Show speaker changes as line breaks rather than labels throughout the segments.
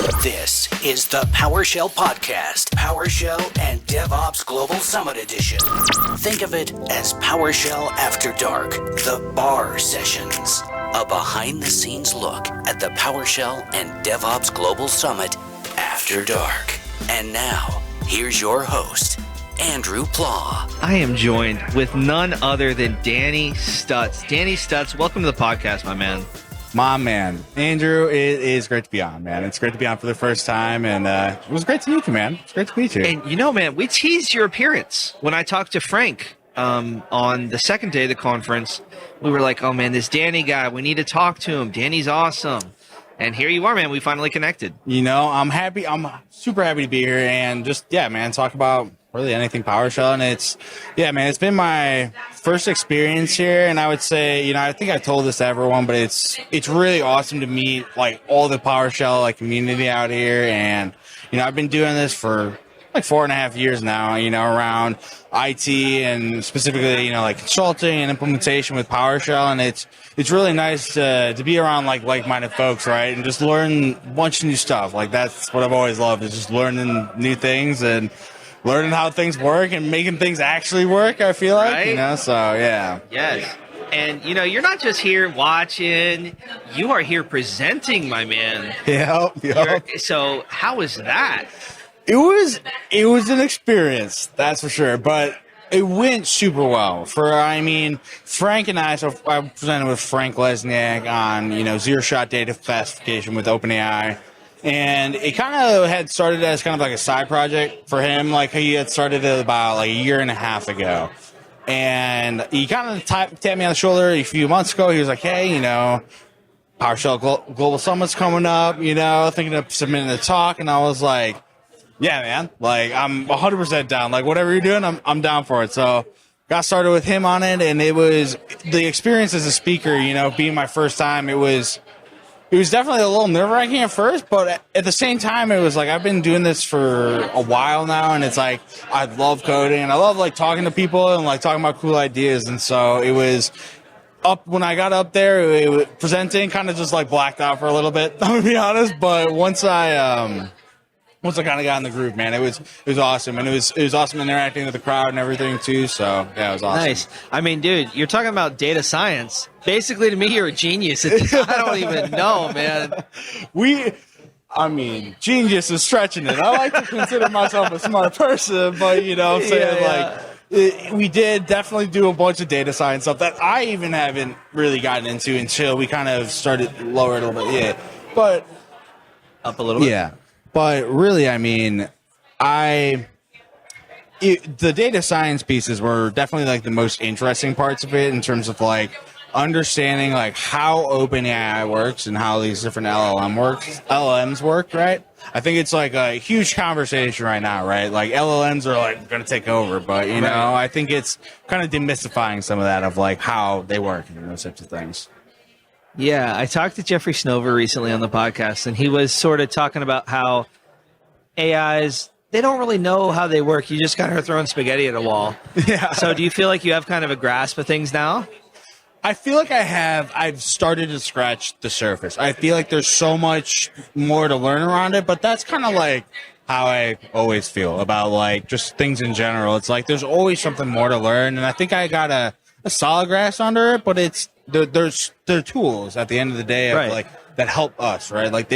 This is the PowerShell Podcast, PowerShell and DevOps Global Summit Edition. Think of it as PowerShell After Dark, the bar sessions. A behind-the-scenes look at the PowerShell and DevOps Global Summit After Dark. And now, here's your host, Andrew Plaw.
I am joined with none other than Danny Stutz. Danny Stutz, welcome to the podcast, my man.
My man, Andrew, it is great to be on, man. It's great to be on for the first time, and it was great to meet you, man. It's great to meet you.
And you know, man, we teased your appearance when I talked to Frank on the second day of the conference. We were like, oh, man, this Danny guy, we need to talk to him. Danny's awesome. And here you are, man. We finally connected.
You know, I'm happy. I'm super happy to be here and just, yeah, man, talk about really anything PowerShell. And it's been my first experience here. And I would say, you know, I think I told this to everyone, but it's really awesome to meet like all the PowerShell like community out here. And, you know, I've been doing this for like 4.5 years now, you know, around IT and specifically, you know, like consulting and implementation with PowerShell. And it's really nice to be around like-minded folks, right? And just learn a bunch of new stuff. Like that's what I've always loved, is just learning new things and learning how things work and making things actually work, I feel like, right? You know, so yeah.
Yes. And, you know, you're not just here watching, you are here presenting, my man.
Yep.
So how was that?
It was an experience, that's for sure, but it went super well. Frank and I presented with Frank Lesniak on, you know, zero-shot data classification with OpenAI, and it kind of had started as kind of like a side project for him. Like he had started it about like a year and a half ago, and he kind of tapped me on the shoulder a few months ago. He was like, hey, you know, PowerShell Global Summit's coming up, you know, thinking of submitting a talk, and I was like, yeah, man, like I'm 100% down. Like whatever you're doing, I'm down for it. So got started with him on it, and it was the experience as a speaker, you know, being my first time. It was definitely a little nerve-wracking at first, but at the same time, it was like I've been doing this for a while now, and it's like I love coding and I love like talking to people and like talking about cool ideas. And so it was up when I got up there, it was presenting, kind of just like blacked out for a little bit, I'm gonna be honest. But once I kind of got in the groove, man, it was awesome. And it was awesome interacting with the crowd and everything too. So yeah, it was awesome.
Nice. I mean, dude, you're talking about data science. Basically, to me, you're a genius. I don't even know, man.
Genius is stretching it. I like to consider myself a smart person, but you know what I'm saying? We did definitely do a bunch of data science stuff that I even haven't really gotten into until we kind of started lower a little bit. Yeah. But
up a little bit.
Yeah. But really, I mean, the data science pieces were definitely like the most interesting parts of it in terms of like understanding like how OpenAI works and how these different LLMs work, right? I think it's like a huge conversation right now, right? Like LLMs are like going to take over, but you know, I think it's kind of demystifying some of that of like how they work and those types of things.
Yeah, I talked to Jeffrey Snover recently on the podcast, and he was sort of talking about how AIs, they don't really know how they work. You just kind of are throwing spaghetti at a wall.
Yeah.
So do you feel like you have kind of a grasp of things now?
I feel like I've started to scratch the surface. I feel like there's so much more to learn around it, but that's kind of like how I always feel about like just things in general. It's like there's always something more to learn, and I think I got a solid grasp under it, but they're tools at the end of the day of like that help us, right? Like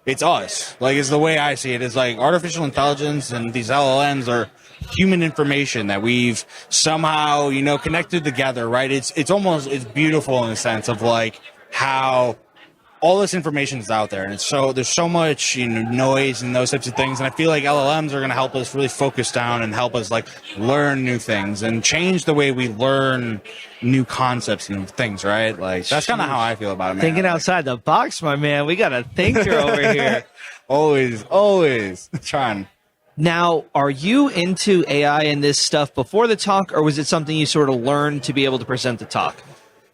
it's us. Like it's the way I see it. It's like artificial intelligence and these LLMs are human information that we've somehow, you know, connected together, right? It's beautiful in the sense of like how all this information is out there, and there's so much, you know, noise and those types of things, and I feel like LLMs are going to help us really focus down and help us like learn new things and change the way we learn new concepts and things, right? Like that's kind of how I feel about it, man.
Thinking outside the box, my man. We got a thinker over here.
Always trying.
Now, are you into AI and this stuff before the talk, or was it something you sort of learned to be able to present the talk?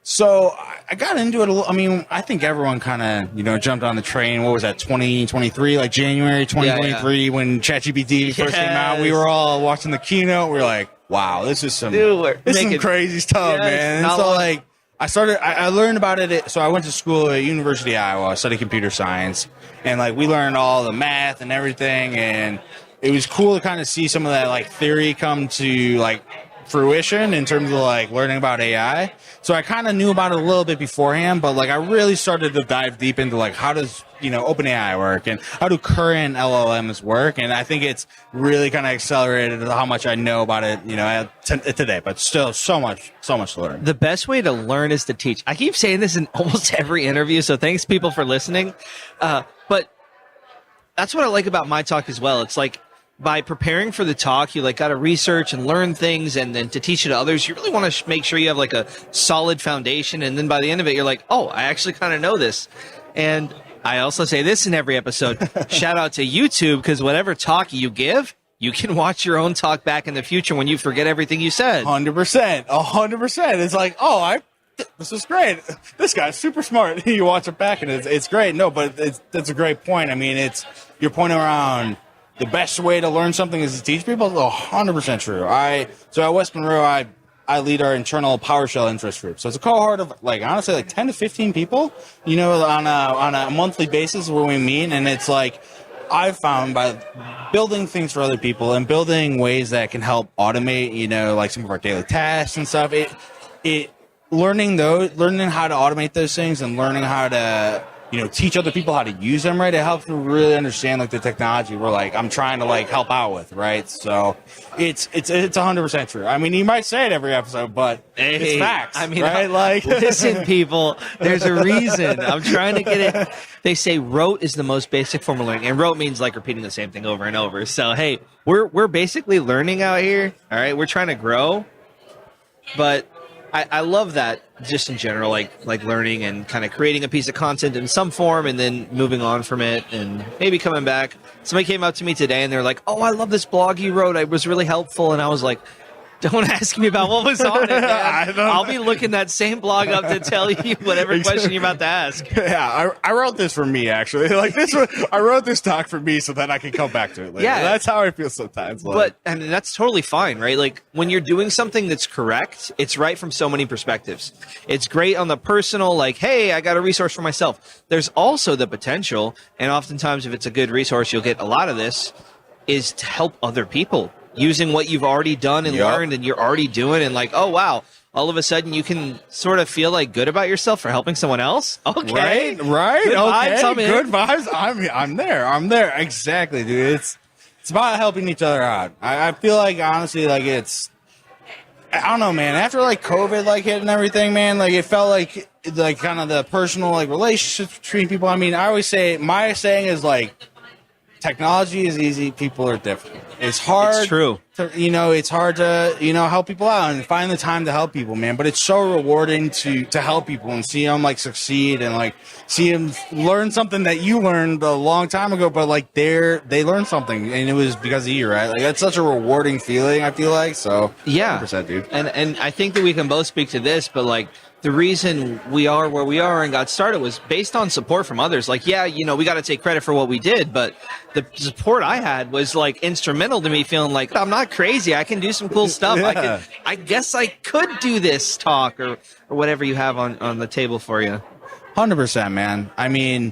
So I got into it a little. I mean, I think everyone kind of, you know, jumped on the train. What was that, 2023, like January 2023 when ChatGPT first came out? We were all watching the keynote. We were like, wow, this is some crazy stuff, man. And so like I learned about it. So I went to school at University of Iowa. I studied computer science, and like we learned all the math and everything, and it was cool to kind of see some of that like theory come to like fruition in terms of like learning about AI. So I kind of knew about it a little bit beforehand, but like I really started to dive deep into like how does OpenAI work and how do current LLMs work, and I think it's really kind of accelerated how much I know about it today. But still, so much to learn.
The best way to learn is to teach. I keep saying this in almost every interview, so thanks people for listening. But that's what I like about my talk as well. It's like, by preparing for the talk, you like got to research and learn things, and then to teach it to others, you really want to make sure you have like a solid foundation. And then by the end of it, you're like, oh, I actually kind of know this. And I also say this in every episode, shout out to YouTube, because whatever talk you give, you can watch your own talk back in the future when you forget everything you said.
100%. It's like, oh, this is great. This guy's super smart. You watch it back and it's great. No, but that's a great point. I mean, it's your point around the best way to learn something is to teach people. It's 100% true. So at West Monroe, I lead our internal PowerShell interest group. So it's a cohort of like honestly like 10 to 15 people, on a monthly basis when we meet, and it's like I've found by building things for other people and building ways that can help automate, like some of our daily tasks and stuff. Learning how to automate those things and learning how to teach other people how to use them, right? It helps them really understand like the technology we're like I'm trying to like help out with, right? So it's 100% true. I mean, you might say it every episode, but it's facts. I mean, right? Like,
listen, people, there's a reason. I'm trying to get it. They say rote is the most basic form of learning, and rote means like repeating the same thing over and over. So hey, we're basically learning out here. All right, we're trying to grow, but I love that just in general, like learning and kind of creating a piece of content in some form and then moving on from it and maybe coming back. Somebody came up to me today and they're like, oh, I love this blog you wrote. It was really helpful. And I was like, don't ask me about what was on it, man. I'll be looking that same blog up to tell you whatever question you're about to ask.
Yeah, I wrote this for me, actually. Like this, I wrote this talk for me so that I can come back to it later. Yeah, that's how I feel sometimes.
And that's totally fine, right? Like when you're doing something that's correct, it's right from so many perspectives. It's great on the personal, like, hey, I got a resource for myself. There's also the potential, and oftentimes if it's a good resource, you'll get a lot of this, is to help other people. Using what you've already done and learned and you're already doing, and like, oh, wow, all of a sudden you can sort of feel like good about yourself for helping someone else. Okay.
Right. Good vibes, good vibes. I'm there. Exactly, dude. It's about helping each other out. I feel like, honestly, like I don't know, man. After like COVID like hit and everything, man, like it felt like kind of the personal like relationships between people. I mean, I always say, my saying is like, technology is easy, people are difficult. It's hard.
It's true.
It's hard to, help people out and find the time to help people, man. But it's so rewarding to help people and see them like succeed and like see them learn something that you learned a long time ago, but like they learned something and it was because of you, right? Like that's such a rewarding feeling, I feel like. So
yeah,
100%, dude.
And I think that we can both speak to this, but like the reason we are where we are and got started was based on support from others. Like, yeah, we got to take credit for what we did, but the support I had was like instrumental to me feeling like I'm not crazy. I can do some cool stuff.
Yeah.
I guess I could do this talk or whatever you have on the table for you.
100%, man. I mean,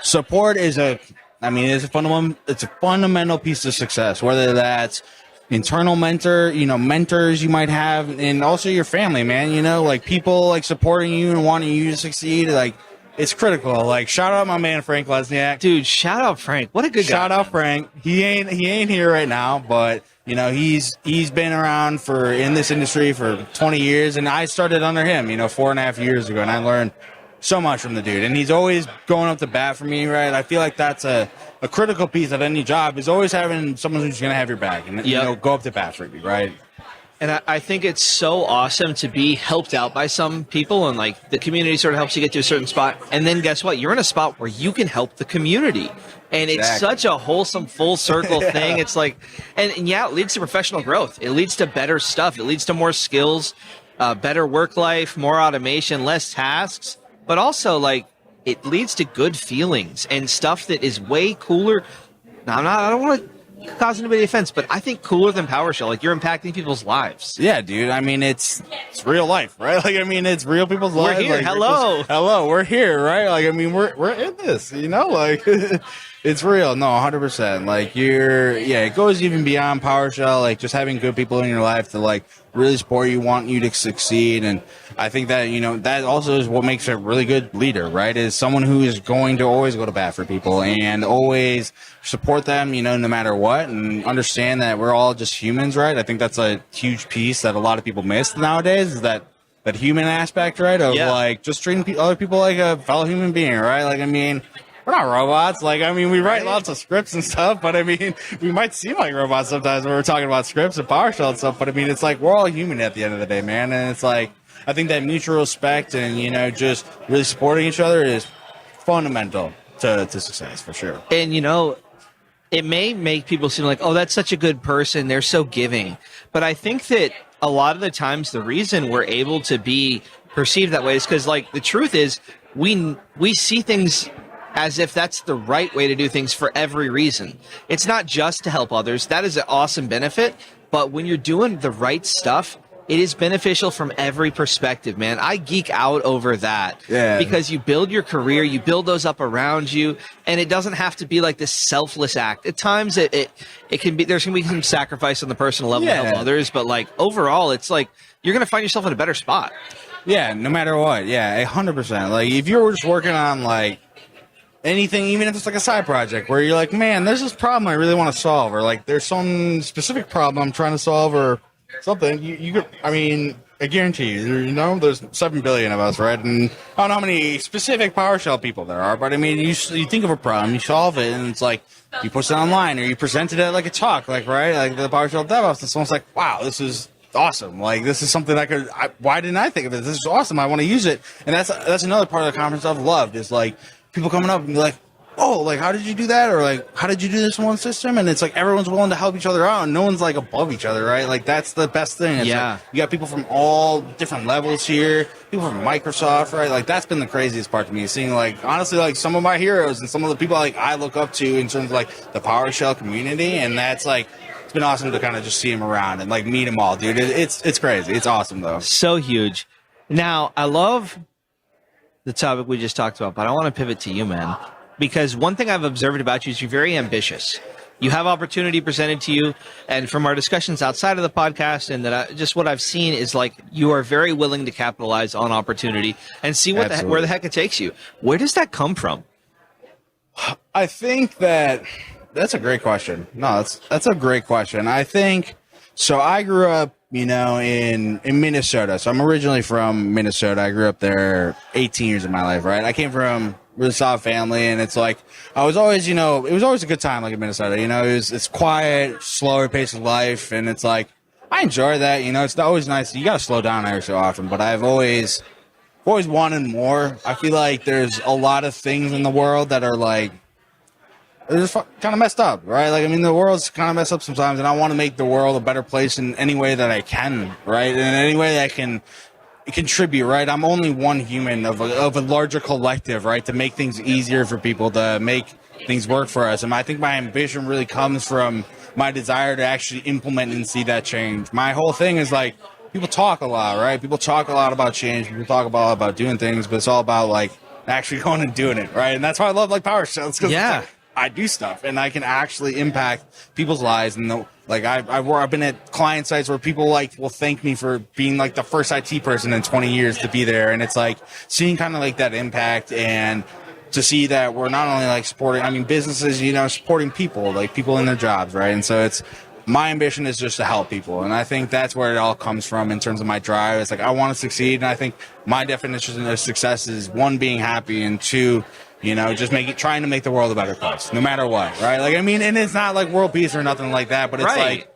support is a fundamental piece of success, whether that's internal mentors you might have, and also your family, man, like people like supporting you and wanting you to succeed. Like it's critical. Like shout out my man, Frank Lesniak.
Dude, shout out Frank. What a good guy.
Shout out Frank. He ain't here right now, but he's been around in this industry for 20 years, and I started under him, 4.5 years ago, and I learned so much from the dude, and he's always going up to bat for me, right? I feel like that's a critical piece of any job, is always having someone who's going to have your back and go up to bat for you, right?
And I think it's so awesome to be helped out by some people, and like the community sort of helps you get to a certain spot, and then guess what? You're in a spot where you can help the community. And it's such a wholesome, full circle thing. It's like, and yeah, it leads to professional growth. It leads to better stuff. It leads to more skills, better work life, more automation, less tasks. But also, like, it leads to good feelings and stuff that is way cooler. Now, I don't want to cause anybody offense, but I think cooler than PowerShell. Like, you're impacting people's lives.
Yeah, dude. I mean, it's real life, right? Like, I mean, it's real people's lives.
We're here.
Like,
Hello.
We're here, right? Like, I mean, we're in this, you know? Like, it's real. No, 100%. Like, it goes even beyond PowerShell. Like, just having good people in your life to, like, really support you, want you to succeed. And I think that, that also is what makes a really good leader, right? Is someone who is going to always go to bat for people and always support them, no matter what, and understand that we're all just humans, right? I think that's a huge piece that a lot of people miss nowadays, is that human aspect, right? Of like just treating other people like a fellow human being, right? Like, I mean, we're not robots. Like, I mean, we write lots of scripts and stuff, but I mean, we might seem like robots sometimes when we're talking about scripts and PowerShell and stuff, but I mean, it's like, we're all human at the end of the day, man. And it's like, I think that mutual respect and, just really supporting each other is fundamental to success, for sure.
And, it may make people seem like, oh, that's such a good person, they're so giving. But I think that a lot of the times the reason we're able to be perceived that way is because, like, the truth is we see things as if that's the right way to do things for every reason. It's not just to help others. That is an awesome benefit. But when you're doing the right stuff, it is beneficial from every perspective, man. I geek out over that because you build your career, you build those up around you, and it doesn't have to be like this selfless act. At times, it can be. There's gonna be some sacrifice on the personal level to help others, but like overall, it's like you're gonna find yourself in a better spot.
Yeah, no matter what. Yeah, 100%. Like, if you're just working on like anything, even if it's like a side project where you're like, man, there's this problem I really want to solve, or like there's some specific problem I'm trying to solve, or something, you could, I mean, I guarantee you, there's 7 billion of us, right? And I don't know how many specific PowerShell people there are, but I mean, you think of a problem, you solve it, and it's like, you post it online, or you present it at like a talk, like, right? Like the PowerShell DevOps, and someone's like, wow, this is awesome. Like, this is something why didn't I think of it? This is awesome. I want to use it. And that's another part of the conference I've loved, is like, people coming up and be like, oh, like, how did you do that? Or like, how did you do this in one system? And it's like, everyone's willing to help each other out, and no one's like above each other, right? Like, that's the best thing. It's like, you got people from all different levels here, people from Microsoft, right? Like, that's been the craziest part to me, seeing like, honestly, like some of my heroes and some of the people like I look up to in terms of like the PowerShell community. And that's like, it's been awesome to kind of just see them around and like meet them all, dude. It's crazy. It's awesome though.
So huge. Now, I love the topic we just talked about, but I want to pivot to you, man. Because one thing I've observed about you is you're very ambitious. You have opportunity presented to you, and from our discussions outside of the podcast, and just what I've seen is like you are very willing to capitalize on opportunity and see where the heck it takes you. Where does that come from?
I think that's a great question. No, that's a great question. I think so. I grew up, in Minnesota. So I'm originally from Minnesota. I grew up there 18 years of my life, right? I came from really solid family, and it's like I was always, it was always a good time, like in Minnesota. It's quiet, slower pace of life, and it's like I enjoy that. It's always nice. You gotta slow down every so often, but I've always wanted more. I feel like there's a lot of things in the world that are like they're just kind of messed up, right? Like, I mean, the world's kind of messed up sometimes, and I want to make the world a better place in any way that I can, right? And in any way that I can contribute, right? I'm only one human of a larger collective, right? To make things easier for people, to make things work for us. And I think my ambition really comes from my desire to actually implement and see that change. My whole thing is like, people talk a lot, right? People talk a lot about change. People talk about doing things, but it's all about like actually going and doing it, right? And that's why I love like PowerShell. It's because it's like, I do stuff and I can actually impact people's lives. And I've been at client sites where people like will thank me for being like the first IT person in 20 years to be there. And it's like seeing kind of like that impact, and to see that we're not only like supporting, businesses, supporting people, like people in their jobs, right? And so my ambition is just to help people. And I think that's where it all comes from in terms of my drive. It's like, I want to succeed. And I think my definition of success is, one, being happy, and two, just trying to make the world a better place, no matter what, right? Like, and it's not like world peace or nothing like that, but it's like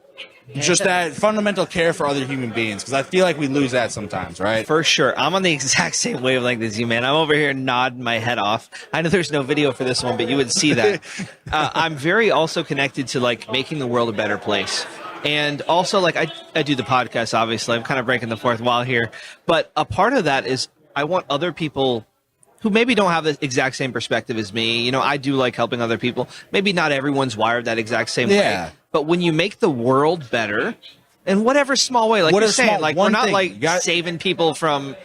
just that fundamental care for other human beings, because I feel like we lose that sometimes, right?
For sure. I'm on the exact same wavelength as you, man. I'm over here nodding my head off. I know there's no video for this one, but you would see that. I'm very also connected to like making the world a better place. And also, like, I do the podcast, obviously. I'm kind of breaking the fourth wall here. But a part of that is I want other people who maybe don't have the exact same perspective as me. You know, I do like helping other people. Maybe not everyone's wired that exact same way. But when you make the world better in whatever small way, like you're saying, like we're not like saving people from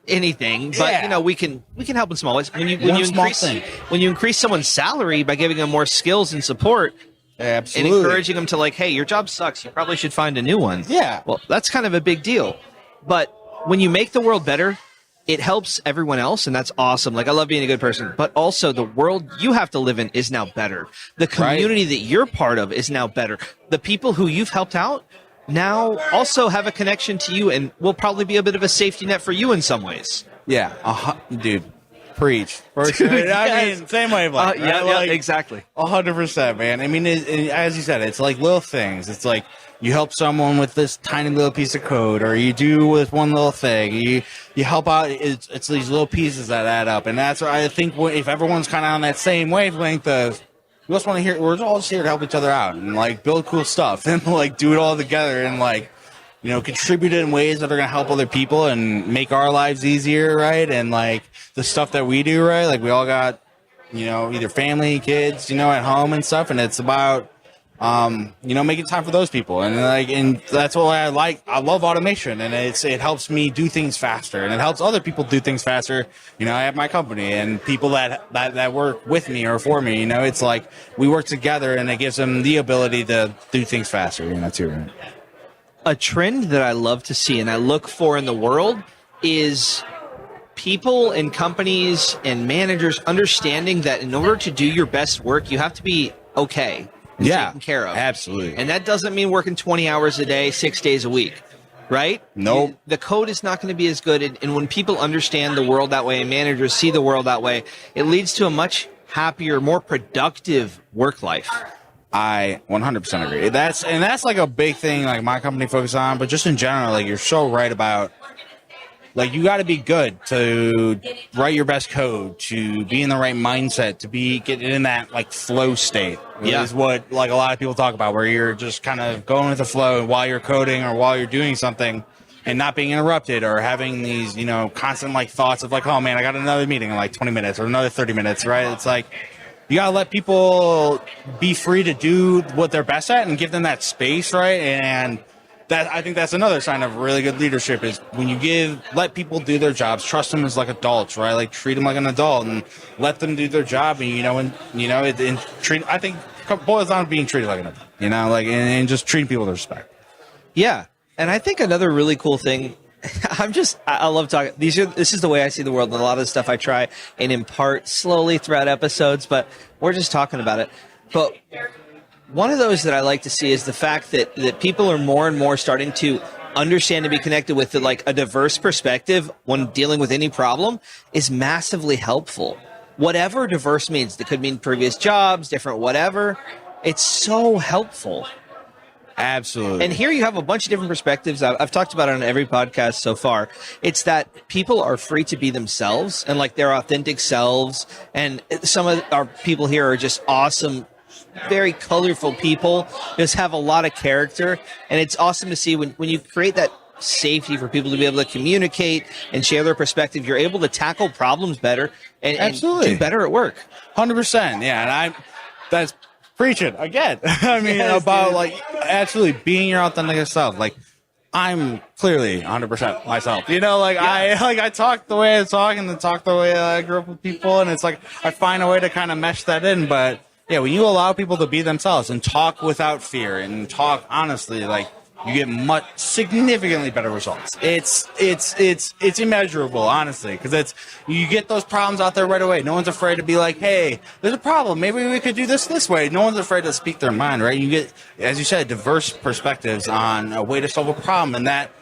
anything, but you know, we can help in small ways. When you increase someone's salary by giving them more skills and support, and encouraging them to like, hey, your job sucks, you probably should find a new one. Well, that's kind of a big deal. But when you make the world better, it helps everyone else, and that's awesome. Like, I love being a good person, but also the world you have to live in is now better. The community that you're part of is now better. The people who you've helped out now also have a connection to you and will probably be a bit of a safety net for you in some ways.
Dude, preach. I mean, same wavelength.
Exactly.
100%, man. I mean, as you said, it's like little things. It's like you help someone with this tiny little piece of code, or you do with one little thing. You help out. It's these little pieces that add up, and that's why I think if everyone's kind of on that same wavelength of, we just want to hear, we're all just here to help each other out and like build cool stuff and like do it all together and like, you know, contribute in ways that are going to help other people and make our lives easier, right? And like the stuff that we do, right? Like we all got, you know, either family, kids, you know, at home and stuff, and it's about you know, making time for those people, and that's what I like. I love automation, and it helps me do things faster, and it helps other people do things faster. You know, I have my company and people that work with me or for me. You know, it's like we work together, and it gives them the ability to do things faster. You know, too. Right?
A trend that I love to see and I look for in the world is people and companies and managers understanding that in order to do your best work, you have to be okay. Taken care of.
Absolutely.
And that doesn't mean working 20 hours a day, 6 days a week, right?
Nope.
The code is not going to be as good. And when people understand the world that way and managers see the world that way, it leads to a much happier, more productive work life.
I 100% agree. That's like a big thing like my company focuses on, but just in general, like you're so right about, like, you got to be good to write your best code, to be in the right mindset, to get in that like flow state. Is what like a lot of people talk about, where you're just kind of going with the flow while you're coding or while you're doing something, and not being interrupted or having these, you know, constant like thoughts of like, oh man, I got another meeting in like 20 minutes or another 30 minutes, right? It's like you gotta let people be free to do what they're best at and give them that space, right? And that, I think that's another sign of really good leadership, is when you let people do their jobs, trust them as like adults, right? Like treat them like an adult and let them do their job, and I think it boils down to being treated like an adult, you know, like and just treating people with respect.
Yeah, and I think another really cool thing, I love talking. This is the way I see the world, and a lot of the stuff I try and impart slowly throughout episodes, but we're just talking about it. But one of those that I like to see is the fact that people are more and more starting to understand and be connected with like a diverse perspective when dealing with any problem is massively helpful. Whatever diverse means, that could mean previous jobs, different whatever. It's so helpful.
Absolutely.
And here you have a bunch of different perspectives. I've talked about it on every podcast so far. It's that people are free to be themselves and like their authentic selves. And some of our people here are just awesome, very colorful people, just have a lot of character. And it's awesome to see when you create that safety for people to be able to communicate and share their perspective, you're able to tackle problems better and do better at work.
100%. Yeah. And that's preaching again. I mean, about like actually being your authentic self. Like, I'm clearly 100% myself. You know, like I talk the way I talk and talk the way I grew up with people, and it's like I find a way to kind of mesh that in. But yeah, when you allow people to be themselves and talk without fear and talk honestly, like, you get significantly better results. It's immeasurable, honestly, because you get those problems out there right away. No one's afraid to be like, hey, there's a problem. Maybe we could do this way. No one's afraid to speak their mind, right? You get, as you said, diverse perspectives on a way to solve a problem, and that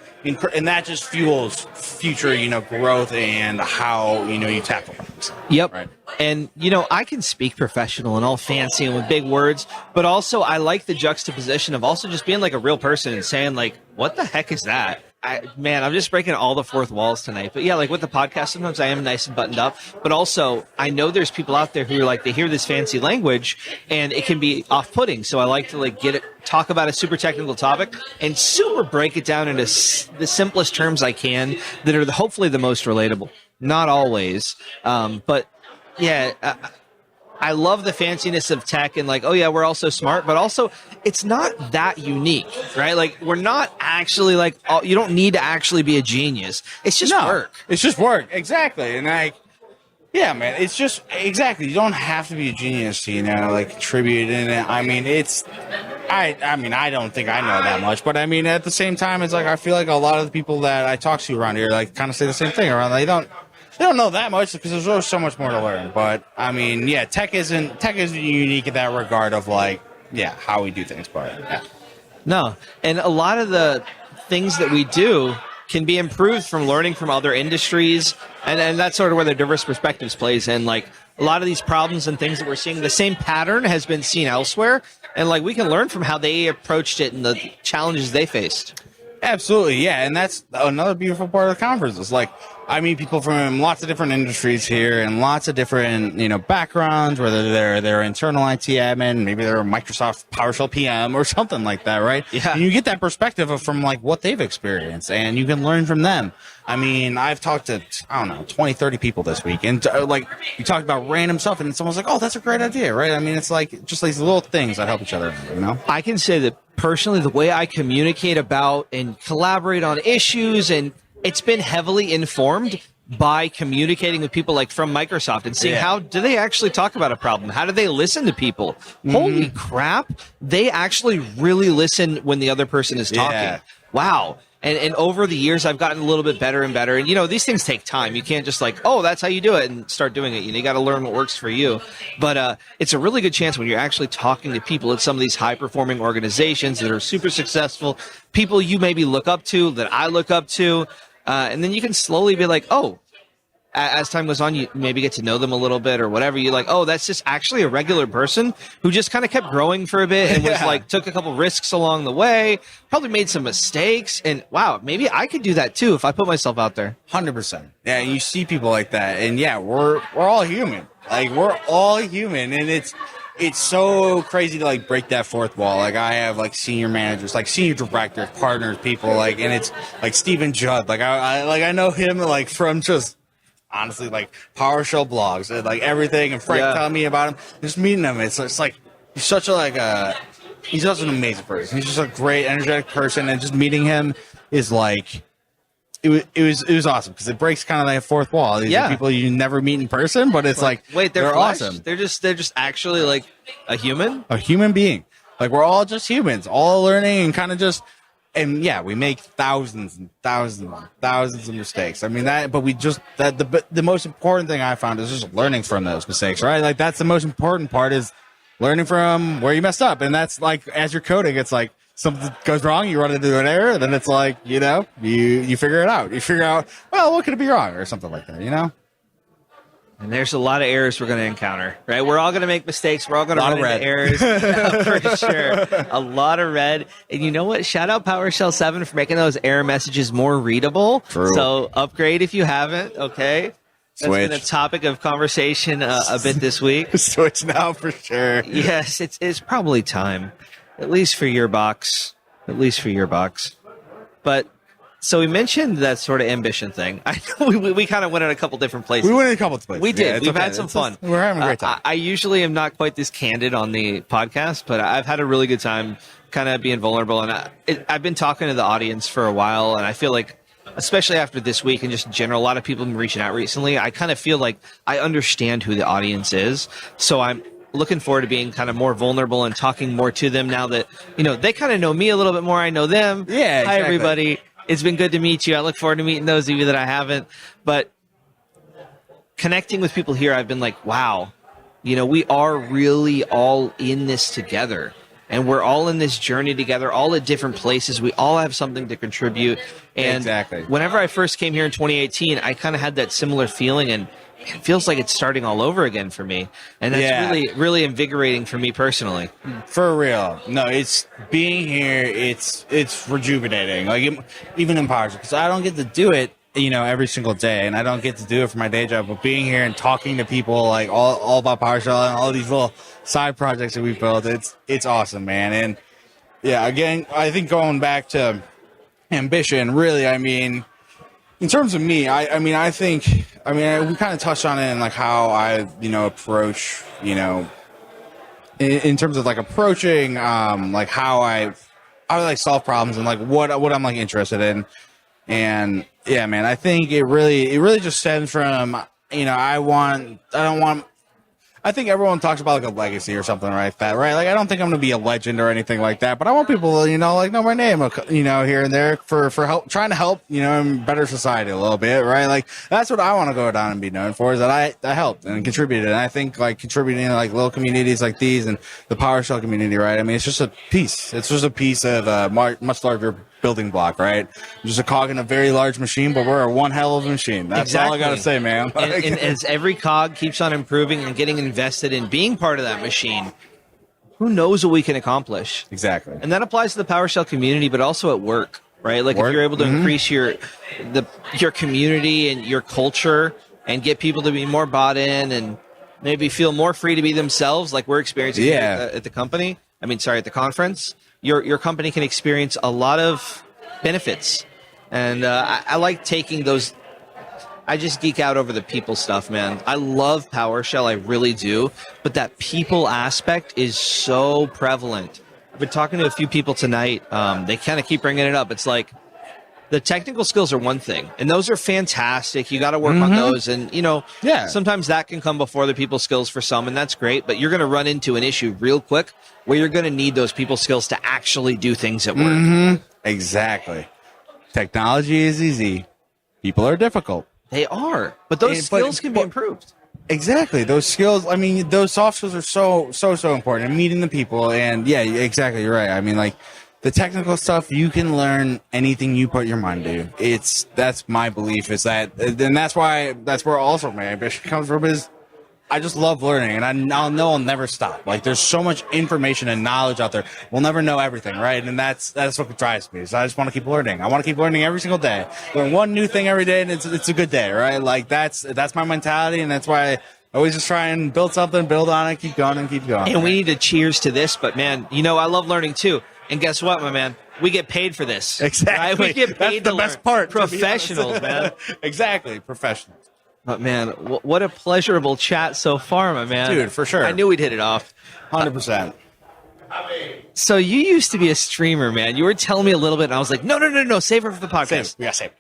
just fuels future, growth and how, you tackle problems.
Yep.
Right.
And, I can speak professional and all fancy and with big words, but also I like the juxtaposition of also just being like a real person and saying like, what the heck is that? I'm just breaking all the fourth walls tonight. But yeah, like with the podcast, sometimes I am nice and buttoned up, but also I know there's people out there who are like, they hear this fancy language and it can be off-putting. So I like to talk about a super technical topic and super break it down into the simplest terms I can that are hopefully the most relatable. not always. But yeah, I love the fanciness of tech and like, oh yeah, we're all so smart, but also it's not that unique, right? Like we're not actually like, you don't need to actually be a genius. It's just work.
It's just work. Exactly. And like, yeah, man, it's just exactly. You don't have to be a genius to, like contribute in it. I mean, I don't think I know that much, but I mean, at the same time, it's like I feel like a lot of the people that I talk to around here like kind of say the same thing around. They don't know that much because there's always so much more to learn. But I mean, yeah, tech isn't unique in that regard of like, yeah, how we do things. But yeah.
No, and a lot of the things that we do can be improved from learning from other industries, and that's sort of where the diverse perspectives plays in. Like a lot of these problems and things that we're seeing, the same pattern has been seen elsewhere, and like we can learn from how they approached it and the challenges they faced.
Absolutely, yeah, and that's another beautiful part of the conference. It's like I meet people from lots of different industries here and lots of different, backgrounds, whether they're internal IT admin, maybe they're a Microsoft PowerShell PM or something like that, right?
Yeah.
And you get that perspective from like what they've experienced and you can learn from them. I mean, I've talked to, 20, 30 people this week and like you talked about random stuff and someone's like, oh, that's a great idea, right? I mean, it's like just these little things that help each other,
I can say that personally, the way I communicate about and collaborate on issues, and it's been heavily informed by communicating with people like from Microsoft and seeing how do they actually talk about a problem? How do they listen to people? Mm-hmm. Holy crap. They actually really listen when the other person is talking. Yeah. Wow. And over the years, I've gotten a little bit better and better. And, these things take time. You can't just like, oh, that's how you do it and start doing it. You got to learn what works for you. But it's a really good chance when you're actually talking to people at some of these high-performing organizations that are super successful, people you maybe look up to, that I look up to. And then you can slowly be like, oh, as time goes on, you maybe get to know them a little bit or whatever. You're like, oh, that's just actually a regular person who just kind of kept growing for a bit and was like, took a couple risks along the way, probably made some mistakes. And wow, maybe I could do that too if I put myself out there.
100%. Yeah, you see people like that. And yeah, we're all human. Like, we're all human. And it's so crazy to like break that fourth wall. Like I have like senior managers, like senior directors, partners, people like, and it's like Stephen Judd. Like I know him like from just honestly like PowerShell blogs and like everything. And Frank telling me about him, just meeting him. It's like he's such he's such an amazing person. He's just a great, energetic person, and just meeting him is like. It was awesome because it breaks kind of like a fourth wall. These are people you never meet in person, but it's like
wait,
they're
flesh?
Awesome.
They're just actually like a human
being. Like we're all just humans, all learning and kind of just we make thousands and thousands and thousands of mistakes. I mean but we just the most important thing I found is just learning from those mistakes, right? Like that's the most important part is learning from where you messed up, and that's like as you're coding, it's like. Something goes wrong, you run into an error, and then it's like, you figure it out. You figure out, well, what could it be wrong or something like that,
And there's a lot of errors we're going to encounter, right? We're all going to make mistakes. We're all going to run into errors, for sure. A lot of red. And you know what? Shout out PowerShell 7 for making those error messages more readable.
True.
So upgrade if you haven't, okay? That's been a topic of conversation a bit this week.
Switch now for sure.
Yes, it's probably time. At least for your box. But so we mentioned that sort of ambition thing. I know we kind of went in a couple different places.
We went in a couple of places.
We did. We've had some fun.
We're having a great time.
I usually am not quite this candid on the podcast, but I've had a really good time kind of being vulnerable. And I've been talking to the audience for a while, and I feel like, especially after this week and just in general, a lot of people have been reaching out recently. I kind of feel like I understand who the audience is. So I'm looking forward to being kind of more vulnerable and talking more to them now that, they kind of know me a little bit more. I know them.
Yeah, exactly.
Hi, everybody. It's been good to meet you. I look forward to meeting those of you that I haven't. But connecting with people here, I've been like, wow, we are really all in this together. And we're all in this journey together, all at different places. We all have something to contribute. And
exactly.
Whenever I first came here in 2018, I kind of had that similar feeling, and it feels like it's starting all over again for me. And that's really, really invigorating for me personally.
For real. No, it's being here. It's rejuvenating. Like even in PowerShell, because I don't get to do it, every single day, and I don't get to do it for my day job. But being here and talking to people like all about PowerShell and all these little side projects that we've built, it's awesome, man. And yeah, again, I think going back to ambition, really, I mean, In terms of me, I think we kind of touched on it in like how I, approach, in terms of like approaching, like how I like solve problems and like what I'm like interested in. And yeah, man, I think it really just stems from, I think everyone talks about like a legacy or something like that, right? Like, I don't think I'm going to be a legend or anything like that, but I want people to, like know my name, here and there for help, trying to help, better society a little bit, right? Like, that's what I want to go down and be known for, is that I helped and contributed. And I think like contributing to like little communities like these and the PowerShell community, right? I mean, it's just a piece. It's just a piece of a much larger building block, right? Just a cog in a very large machine, but we're one hell of a machine. That's all I gotta say, man.
And as every cog keeps on improving and getting invested in being part of that machine, who knows what we can accomplish?
Exactly.
And that applies to the PowerShell community, but also at work, right? Like, if you're able to increase your community and your culture and get people to be more bought in and maybe feel more free to be themselves, like we're experiencing at the company. At the conference. Your company can experience a lot of benefits. And I like taking those. I just geek out over the people stuff, man. I love PowerShell, I really do. But that people aspect is so prevalent. I've been talking to a few people tonight. They kind of keep bringing it up. It's like, the technical skills are one thing, and those are fantastic. You got to work on those. And, sometimes that can come before the people skills for some, and that's great. But you're going to run into an issue real quick where you're going to need those people skills to actually do things at work.
Exactly. Technology is easy. People are difficult.
They are. But those skills can be improved.
Exactly. Those skills, those soft skills are so important. And meeting the people. And, yeah, exactly. You're right. Like, the technical stuff, you can learn anything you put your mind to. That's my belief, is that, and that's where also my ambition comes from, is I just love learning, and I'll know I'll never stop. Like, there's so much information and knowledge out there. We'll never know everything, right? And that's what drives me. So I just want to keep learning. I want to keep learning every single day. Learn one new thing every day, and it's a good day, right? Like, that's my mentality, and that's why I always just try and build something, build on it, keep going and keep going.
And we need to cheers to this, but man, I love learning too. And guess what, my man? We get paid for this.
Exactly.
Right? We get paid.
That's the best part.
Professionals, man.
Exactly. Professionals.
But man, what a pleasurable chat so far, my man.
Dude, for sure.
I knew we'd hit it off.
100%.
So you used to be a streamer, man. You were telling me a little bit, and I was like, no, save it for the podcast.
Save.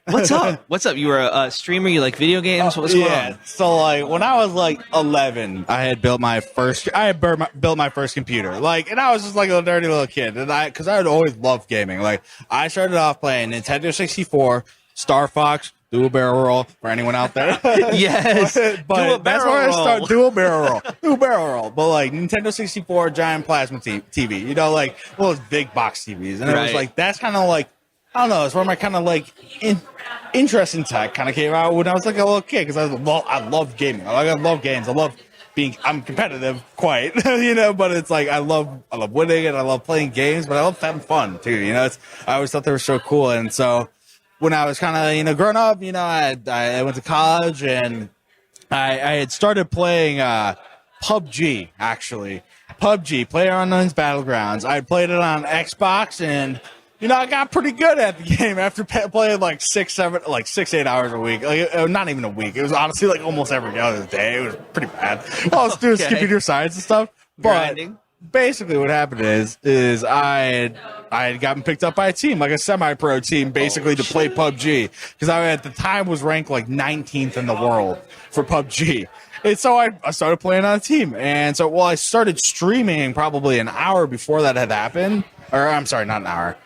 What's up? You were a streamer? You like video games? What's going on?
So like when I was like 11, I had built my first computer. Like, and I was just like a nerdy little kid, and because I had always loved gaming. Like, I started off playing Nintendo 64, Star Fox, dual barrel roll for anyone out there.
Yes.
But that's where I start. Dual barrel roll. But like Nintendo 64 giant plasma TV, like one of those big box TVs. And it was like, that's kind of like, I don't know, it's where my kind of like interest in tech kind of came out when I was like a little kid, because I love gaming. I love games. I'm competitive quite, but it's like, I love winning and I love playing games, but I love having fun too. I always thought they were so cool. And so when I was kind of, growing up, I went to college, and I had started playing PUBG, actually. PUBG, PlayerUnknown's Battlegrounds. I played it on Xbox, and, I got pretty good at the game after playing like 6-8 hours a week. Like, not even a week. It was honestly like almost every other day. It was pretty bad. Well, I was doing computer science and stuff. But basically what happened is I had gotten picked up by a team, like a semi-pro team, basically to play PUBG, because I at the time was ranked like 19th in the world for PUBG. And so I started playing on a team. And so, I started streaming probably an hour before that had happened. Or, I'm sorry, not an hour.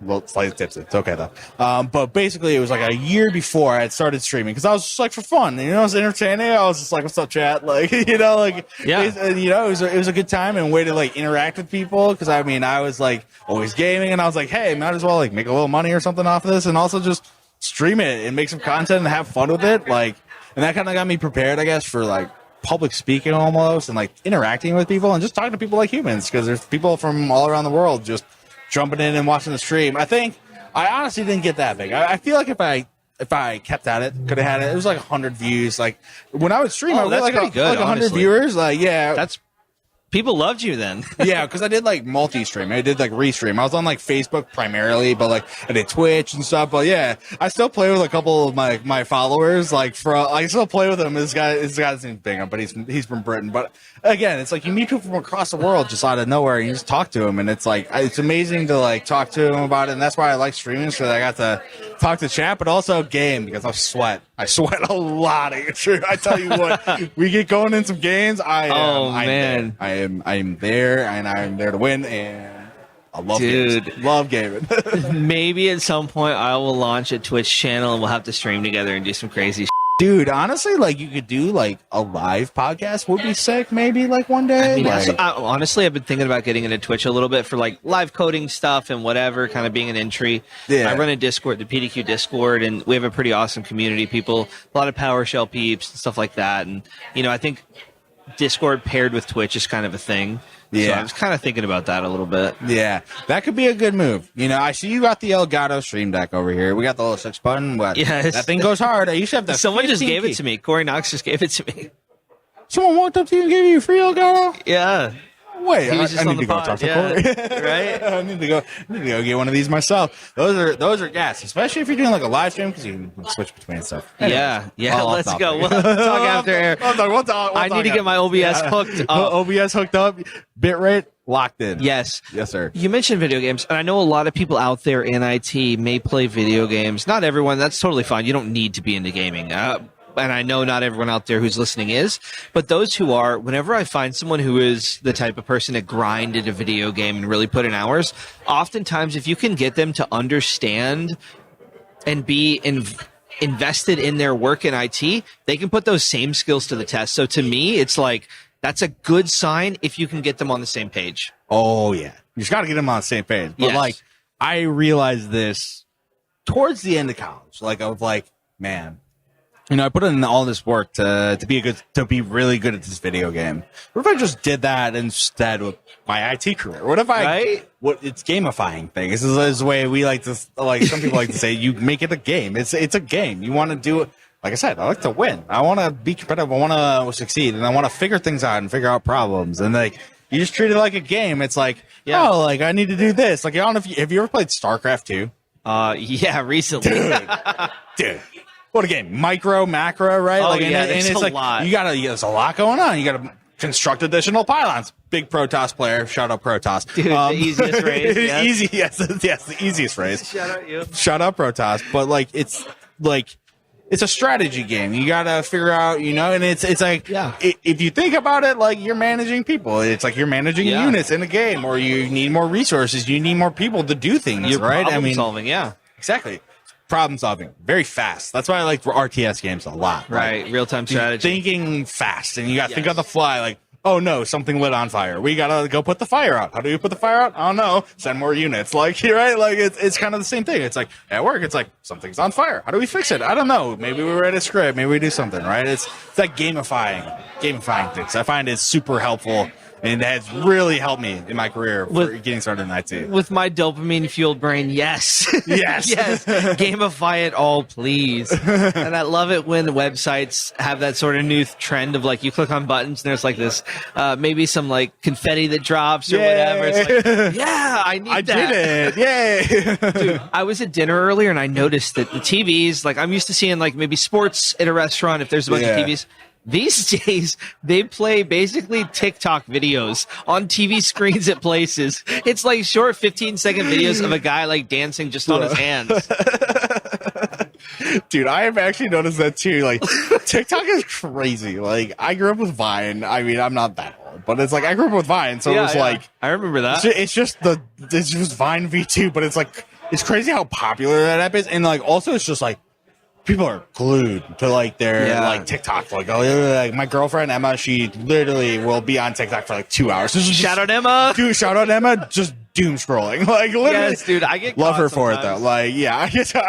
Well, slightly tipsy. It's okay, though. But basically, it was like a year before I had started streaming, because I was just like for fun. It was entertaining. I was just like, what's up, chat? Like, it was a good time and way to like interact with people, because I was like always gaming, and I was like, hey, might as well like make a little money or something off of this, and also just stream it and make some content and have fun with it. Like, and that kind of got me prepared, I guess, for like public speaking almost, and like interacting with people and just talking to people like humans, because there's people from all around the world just jumping in and watching the stream. I think I honestly didn't get that big. I feel like if I kept at it, could have had it. It was like 100 views. Like when I would stream, I would get like 100 viewers. Like, yeah,
People loved you then.
Yeah, because I did like multi-stream. I did like restream. I was on like Facebook primarily, but like I did Twitch and stuff. But yeah, I still play with a couple of my followers. Like I still play with him. This guy's name's Bingham, but he's from Britain. But again, it's like you meet people from across the world just out of nowhere, and you just talk to him, and it's like it's amazing to like talk to him about it. And that's why I like streaming, so I got to talk to chat, but also game because I sweat a lot. I tell you what, we get going in some games. I'm there, and I'm there to win, and I love games. Love gaming.
Maybe at some point I will launch a Twitch channel, and we'll have to stream together and do some crazy
Dude, honestly, like you could do like a live podcast would be sick. Maybe like one day.
I mean, honestly, I've been thinking about getting into Twitch a little bit for like live coding stuff and whatever, kind of being an entry. Yeah. I run a Discord, the PDQ Discord, and we have a pretty awesome community. People, a lot of PowerShell peeps and stuff like that. And I think Discord paired with Twitch is kind of a thing. Yeah. So I was kind of thinking about that a little bit.
Yeah, that could be a good move. I see you got the Elgato Stream Deck over here. We got the little 6 button, but that thing goes hard. I used to have the
Someone just gave it to me. Corey Knox just gave it to me.
Someone walked up to you and gave you a free Elgato?
Yeah.
Wait, I need to go talk to Corey.
Right?
I need to go get one of these myself. Those are gas, especially if you're doing like a live stream because you can switch between stuff.
Anyways, yeah. Let's go. We'll talk after air.
We'll talk
I need to get my OBS hooked up.
OBS hooked up. Bitrate locked in.
Yes,
sir.
You mentioned video games, and I know a lot of people out there in IT may play video games. Not everyone. That's totally fine. You don't need to be into gaming. And I know not everyone out there who's listening is, but those who are, whenever I find someone who is the type of person that grinded a video game and really put in hours, oftentimes if you can get them to understand and be invested in their work in IT, they can put those same skills to the test. So to me, it's like, that's a good sign if you can get them on the same page.
Oh, yeah. You just got to get them on the same page. But like, I realized this towards the end of college. Like, I was like, man, I put in all this work to be really good at this video game. What if I just did that instead with my IT career? What if it's gamifying things? This is the way we like to, like some people like to say, you make it a game. It's a game. You want to do it. Like I said, I like to win. I want to be competitive. I want to succeed, and I want to figure things out and figure out problems. And like, you just treat it like a game. It's like, like I need to do this. Like, I don't know have you ever played StarCraft 2?
Yeah, recently.
Dude. What a game. Micro, macro, right?
Oh,
like,
yeah,
and it's like,
lot.
There's a lot going on. You got to construct additional pylons. Big Protoss player. Shout out Protoss.
Dude, the easiest phrase. Yes.
Yes, the easiest phrase.
Shout out you.
Shout out Protoss. But like, it's a strategy game. You got to figure out, and it's like, if you think about it, like you're managing people. It's like you're managing units in a game, or you need more resources. You need more people to do things,
you're
right?
Problem solving, yeah.
Exactly. Problem solving very fast. That's why I like RTS games a lot.
Right, real-time strategy.
Thinking fast, and you got to think on the fly. Like, oh no, something lit on fire. We gotta go put the fire out. How do you put the fire out? I don't know. Send more units. Like, you're right. Like, it's kind of the same thing. It's like at work. It's like something's on fire. How do we fix it? I don't know. Maybe we write a script. Maybe we do something. Right? It's like gamifying things. I find it super helpful. And it has really helped me in my career for getting started in IT.
With my dopamine-fueled brain, yes.
Yes.
Yes. Gamify it all, please. And I love it when websites have that sort of new trend of, like, you click on buttons and there's, like, this, maybe some, like, confetti that drops or whatever. It's like, yeah, I need that.
I did it. Yay.
Dude, I was at dinner earlier and I noticed that the TVs, like, I'm used to seeing, like, maybe sports at a restaurant if there's a bunch of TVs. These days, they play basically TikTok videos on TV screens at places. It's like short 15-second videos of a guy like dancing just on his hands.
Dude, I have actually noticed that too. Like, TikTok is crazy. Like, I grew up with Vine. I mean, I'm not that old, but it's like I grew up with Vine, so it was like
I remember that.
It's just Vine V2, but it's like it's crazy how popular that app is, and like also it's just like. People are glued to like their like TikTok. Like my girlfriend Emma, she literally will be on TikTok for like 2 hours.
Shout out Emma.
Dude, shout out Emma. Just doom scrolling. Like literally.
Yes, dude. I get
love her
sometimes.
for it though. Like I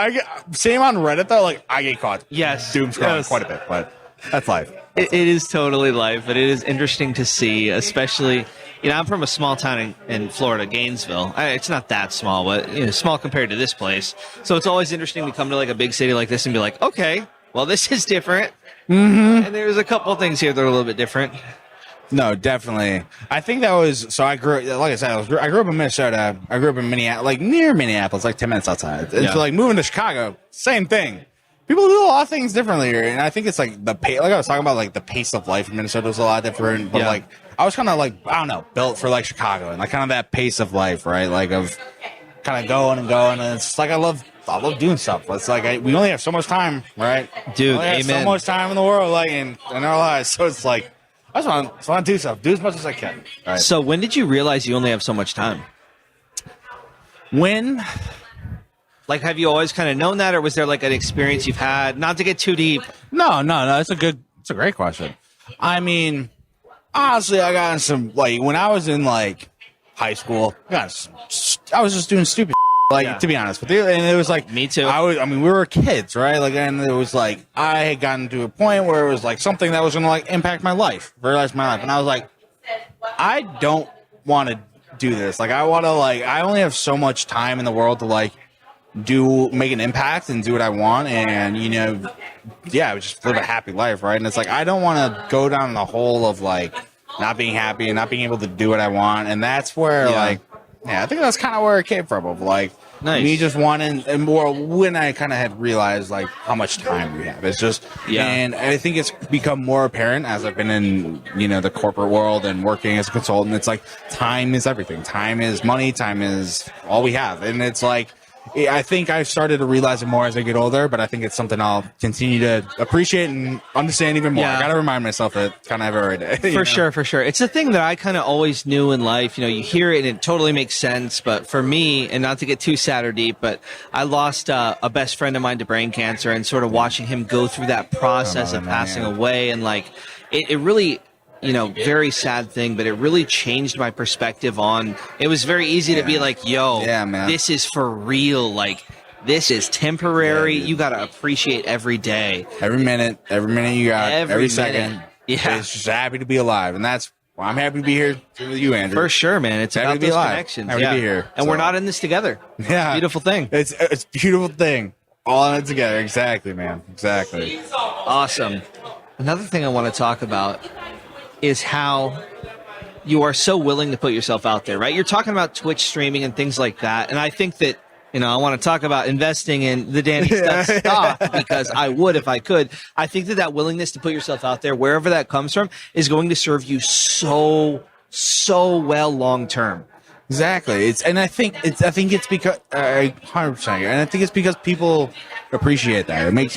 get same on Reddit though. Like I get caught.
Yes,
doom scrolling quite a bit, but that's life.
It is totally life, but it is interesting to see, especially. I'm from a small town in Florida, Gainesville. It's not that small, but small compared to this place. So it's always interesting to come to like a big city like this and be like, okay, well, this is different. Mm-hmm. And there's a couple of things here that are a little bit different.
No, definitely. I think that was so. I grew, like I said, I grew up in Minnesota. I grew up in Minneapolis, like near Minneapolis, like 10 minutes outside. And so, like moving to Chicago, same thing. People do a lot of things differently here, and I think it's like the pace. Like I was talking about, like the pace of life in Minnesota was a lot different. But like I was kind of like, I don't know, built for like Chicago and like kind of that pace of life, right? Like of kind of going and going, and it's like I love doing stuff. It's like we only have so much time, right?
Dude,
we only have so much time in the world, like in our lives. So it's like I just want to do stuff, do as much as I can. Right?
So when did you realize you only have so much time?
When?
Like, have you always kind of known that, or was there like an experience you've had? Not to get too deep.
No. It's a great question. I mean, honestly, I got in some, like, when I was in like high school, I was just doing stupid like, to be honest with you. And it was like,
me too.
We were kids, right? Like, and it was like, I had gotten to a point where it was like something that was going to like impact my life for the rest of my life. And I was like, I don't want to do this. Like, I want to, like, I only have so much time in the world to like make an impact and do what I want. And, you know, just live a happy life, right? And it's like, I don't want to go down the hole of like not being happy and not being able to do what I want. And that's where I think that's kind of where it came from, of like me just wanting, and more when I kind of had realized like how much time we have. It's just, and I think it's become more apparent as I've been in, you know, the corporate world and working as a consultant. It's like time is everything. Time is money. Time is all we have. And it's like, I think I've started to realize it more as I get older, but I think it's something I'll continue to appreciate and understand even more. I got to remind myself that kind of every day.
For sure. It's a thing that I kind of always knew in life. You know, you hear it and it totally makes sense. But for me, and not to get too sad or deep, but I lost a best friend of mine to brain cancer, and sort of watching him go through that process of passing away. And like, it really, you know, very sad thing, but it really changed my perspective on, it was very easy to be like, yo, this is for real. Like, this is temporary. You got to appreciate every day.
Every minute you got, every second.
Yeah.
It's just happy to be alive. And that's, well, I'm happy to be here with you, Andrew.
For sure, man. It's
happy
about
to be
those
alive.
connections.
Happy to be here.
And we're not in this together.
Yeah.
Beautiful thing.
It's a beautiful thing. All in it together. Exactly, man. Exactly.
Awesome. Another thing I want to talk about is how you are so willing to put yourself out there, right? You're talking about Twitch streaming and things like that. And I think that, you know, I want to talk about investing in the Danny Stutz stock because I would if I could. I think that willingness to put yourself out there, wherever that comes from, is going to serve you so well long term.
Exactly. I think it's because 100%. And I think it's because people appreciate that. It makes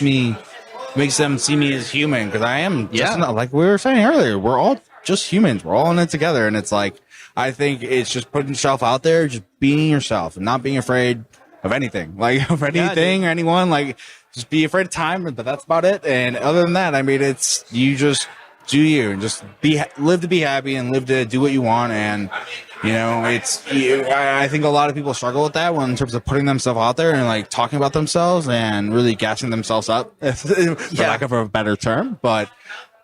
them see me as human, because I am just like we were saying earlier, we're all just humans. We're all in it together. And it's like, I think it's just putting yourself out there, just being yourself and not being afraid of anything, like of anything or anyone. Like, just be afraid of time, but that's about it. And other than that, I mean, it's, you just do you and just live to be happy and live to do what you want. And, you know, I think a lot of people struggle with that in terms of putting themselves out there and like talking about themselves and really gassing themselves up, for lack of a better term. But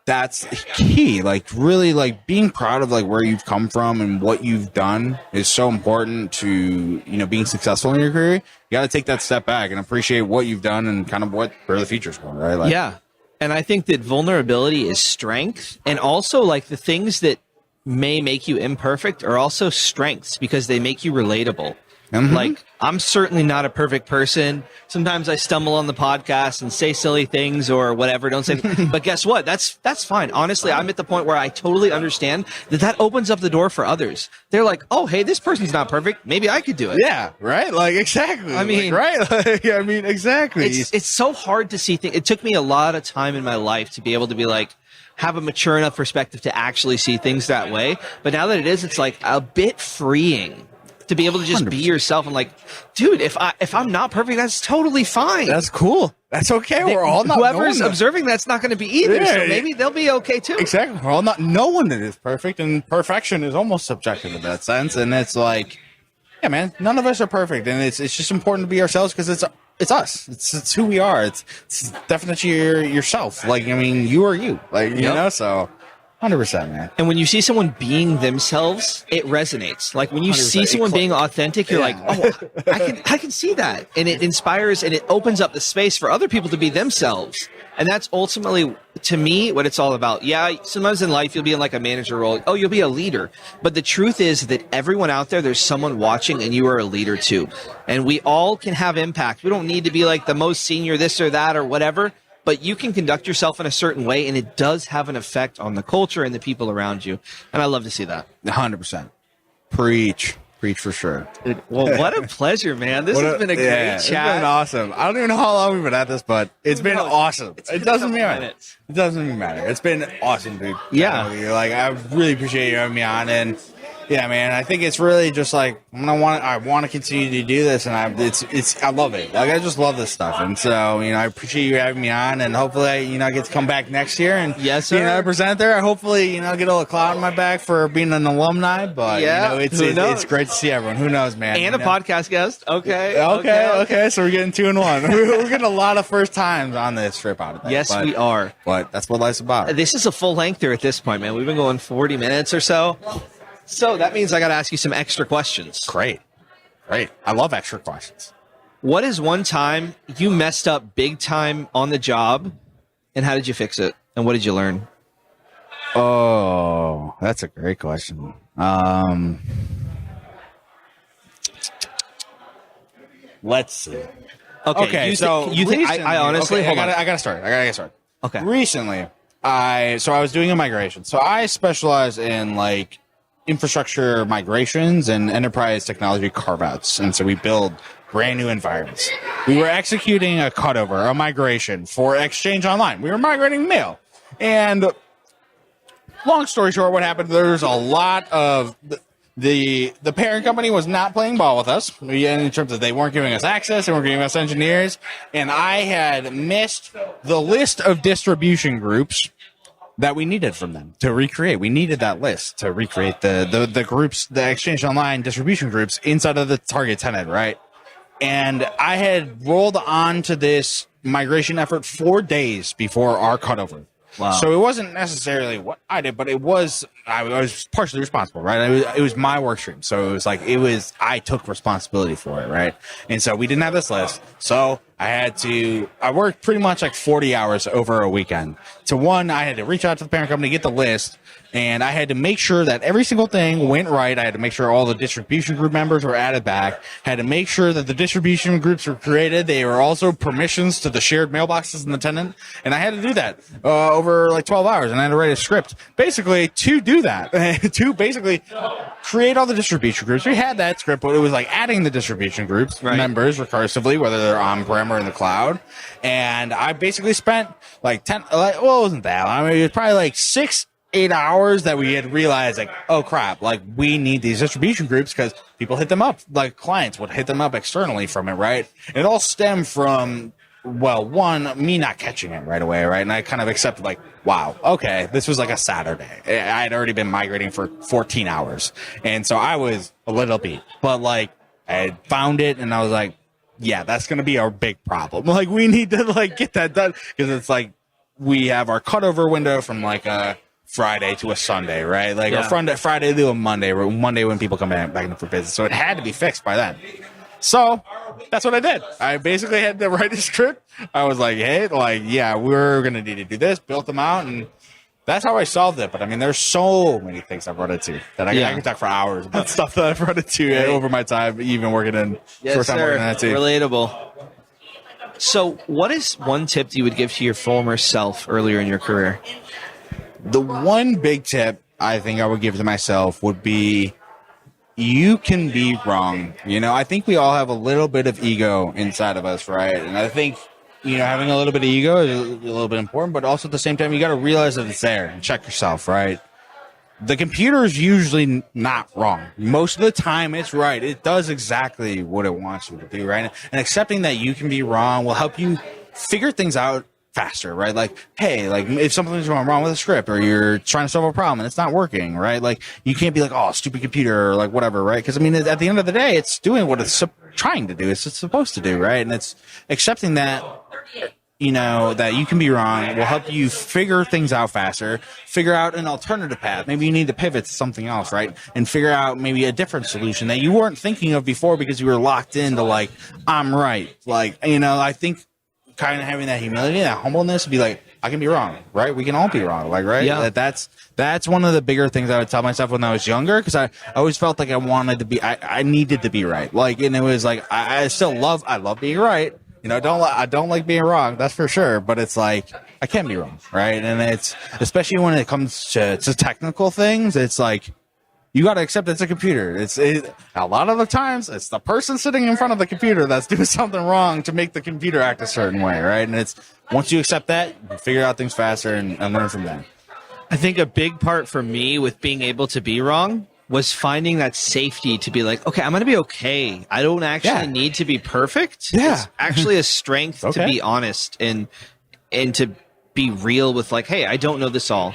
that's key. Like, really, like, being proud of like where you've come from and what you've done is so important to, you know, being successful in your career. You got to take that step back and appreciate what you've done and kind of where the future's going, right? Like,
yeah. And I think that vulnerability is strength, and also like the things that may make you imperfect are also strengths because they make you relatable. Mm-hmm. Like, I'm certainly not a perfect person. Sometimes I stumble on the podcast and say silly things or whatever. Don't say, but guess what? That's fine. Honestly, I'm at the point where I totally understand that opens up the door for others. They're like, oh, hey, this person's not perfect. Maybe I could do it.
Yeah, right. Like, exactly.
I mean,
like, right. Like, I mean, exactly.
It's so hard to see things. It took me a lot of time in my life to be able to be like, have a mature enough perspective to actually see things that way. But now that it is, it's like a bit freeing to be able to just 100%. Be yourself and like, dude, if I'm not perfect, that's totally fine.
That's cool. That's okay. We're all not.
Whoever's observing that's not going to be either. Yeah, so maybe they'll be okay too.
Exactly. We're all not. No one is perfect, and perfection is almost subjective in that sense. And it's like, yeah, man, none of us are perfect, and it's just important to be ourselves because it's us. It's who we are. It's definitely yourself. Like, I mean, you are you. Like, you know, so 100%, man.
And when you see someone being themselves, it resonates. Like, when you see someone being authentic, you're like, oh, I can see that. And it inspires and it opens up the space for other people to be themselves. And that's ultimately, to me, what it's all about. Yeah, sometimes in life you'll be in like a manager role. Oh, you'll be a leader. But the truth is that everyone out there, there's someone watching and you are a leader too. And we all can have impact. We don't need to be like the most senior this or that or whatever, but you can conduct yourself in a certain way and it does have an effect on the culture and the people around you. And I love to see that.
100%. Preach for sure.
Well, what a pleasure, man. This has been a great chat.
It's been awesome. I don't even know how long we've been at this, but it's been awesome. It doesn't matter. It doesn't even matter. It's been awesome, dude.
Yeah.
Like, I really appreciate you having me on. And yeah, man, I think it's really just like I want to continue to do this, and I love it. Like, I just love this stuff, and so I appreciate you having me on, and hopefully I get to come back next year and
yes, sir.
Present there. Hopefully get a little clout on my back for being an alumni, but it's great to see everyone. Who knows, man?
And a podcast guest. Okay.
So we're getting 2 in 1. We're getting a lot of first times on this trip out of that.
Yes, we are.
But that's what life's about.
This is a full lengther at this point, man. We've been going 40 minutes or so. So that means I got to ask you some extra questions.
Great. I love extra questions.
What is one time you messed up big time on the job, and how did you fix it? And what did you learn?
Oh, that's a great question. Let's see.
Okay. You think I honestly?
I gotta start.
Okay.
Recently, I was doing a migration. So I specialize in like infrastructure migrations and enterprise technology carve-outs. And so we build brand new environments. We were executing a cutover, a migration for Exchange Online. We were migrating mail. And long story short, what happened, there's a lot of the parent company was not playing ball with us in terms of they weren't giving us access, they weren't giving us engineers. And I had missed the list of distribution groups that we needed from them to recreate. We needed that list to recreate the groups, the Exchange Online distribution groups inside of the target tenant, right? And I had rolled on to this migration effort 4 days before our cutover.
Wow.
So it wasn't necessarily what I did, but I was partially responsible, right? It was my work stream. So it was I took responsibility for it, right? And so we didn't have this list. So I worked pretty much like 40 hours over a weekend. I had to reach out to the parent company, get the list, and I had to make sure that every single thing went right. I had to make sure all the distribution group members were added back. Had to make sure that the distribution groups were created. They were also permissions to the shared mailboxes in the tenant. And I had to do that over like 12 hours. And I had to write a script basically to do that, to basically create all the distribution groups. We had that script, but it was like adding the distribution groups members recursively, whether they're on-prem or in the cloud. And I basically spent like it wasn't that long. I mean, it was probably like 6-8 hours that we had realized, like, oh crap, like we need these distribution groups because people hit them up, like clients would hit them up externally from it, right? And it all stemmed from, well, one, me not catching it right away, right? And I kind of accepted, like, wow, okay, this was like a Saturday. I had already been migrating for 14 hours. And so I was a little beat, but like I had found it and I was like, yeah, that's going to be our big problem. Like, we need to like get that done because it's like we have our cutover window from like a Friday to a Sunday, right? Like a Friday to a Monday when people come back in for business. So it had to be fixed by then. So that's what I did. I basically had to write a script. I was like, hey, like, yeah, we're going to need to do this, built them out, and that's how I solved it. But I mean, there's so many things I've run into that I can talk for hours about stuff that I've run into over my time, even working in
yes,
time working in that too.
Relatable. So what is one tip you would give to your former self earlier in your career?
The one big tip I think I would give to myself would be you can be wrong. I think we all have a little bit of ego inside of us, right? And I think, having a little bit of ego is a little bit important, but also at the same time, you got to realize that it's there and check yourself, right? The computer is usually not wrong. Most of the time, it's right. It does exactly what it wants you to do, right? And accepting that you can be wrong will help you figure things out faster, right? Like, hey, like if something's going wrong with a script or you're trying to solve a problem and it's not working, right? Like, you can't be like, oh, stupid computer or like whatever, right? Because I mean, at the end of the day, it's doing what it's trying to do. It's supposed to do, right? And it's accepting that, that you can be wrong will help you figure things out faster, figure out an alternative path. Maybe you need to pivot to something else, right? And figure out maybe a different solution that you weren't thinking of before because you were locked into like, I'm right. Like, I think kind of having that humility, that humbleness, be like, I can be wrong, right? We can all be wrong, like, right?
Yeah.
That's one of the bigger things I would tell myself when I was younger, because I always felt like I needed to be right. Like, and it was like, I love being right. I don't like being wrong, that's for sure. But it's like, I can be wrong, right? And it's, especially when it comes to technical things, it's like, you got to accept it's a computer. A lot of the times, it's the person sitting in front of the computer that's doing something wrong to make the computer act a certain way, right? And it's, once you accept that, you figure out things faster and learn from that.
I think a big part for me with being able to be wrong was finding that safety to be like, okay, I'm going to be okay. I don't actually need to be perfect.
Yeah.
It's actually a strength to be honest and to be real with like, hey, I don't know this all.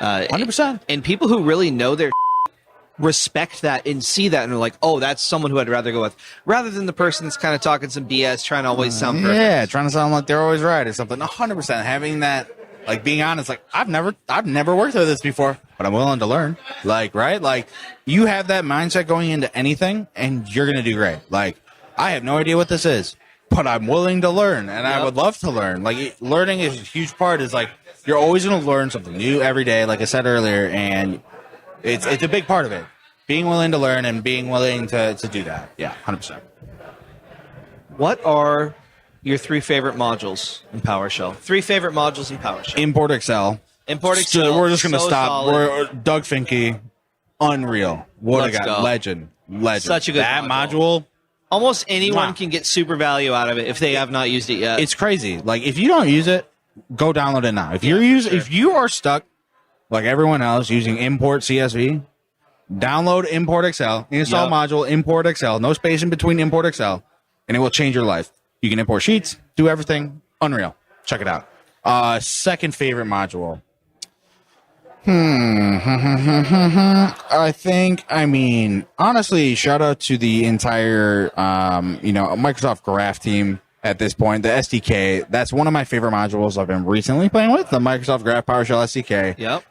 100%.
And people who really know their respect that and see that and are like, oh, that's someone who I'd rather go with, rather than the person that's kind of talking some BS, trying to always sound perfect.
Yeah, trying to sound like they're always right or something. 100%. Having that, like, being honest, like, I've never worked with this before, but I'm willing to learn. Like, right? Like, you have that mindset going into anything, and you're going to do great. Like, I have no idea what this is, but I'm willing to learn, and I would love to learn. Like, learning is a huge part. Is like, you're always going to learn something new every day, like I said earlier, and it's a big part of it. Being willing to learn and being willing to do that. Yeah, 100%.
What are your 3 favorite modules in PowerShell? 3 favorite modules in PowerShell.
Import Excel.
Import Excel.
So we're just going to stop.
Solid.
Doug Finke, unreal. What
Let's
a guy.
go.
Legend.
Such a good
that module.
Almost anyone can get super value out of it if they have not used it yet.
It's crazy. Like, if you don't use it, go download it now. If if you are stuck like everyone else using import CSV, download Import Excel, install module Import Excel, no space in between Import Excel, and it will change your life. You can import sheets, do everything. Unreal. Check it out. Second favorite module. Honestly, shout out to the entire, Microsoft Graph team at this point. The SDK, that's one of my favorite modules I've been recently playing with, the Microsoft Graph PowerShell SDK.
Yep.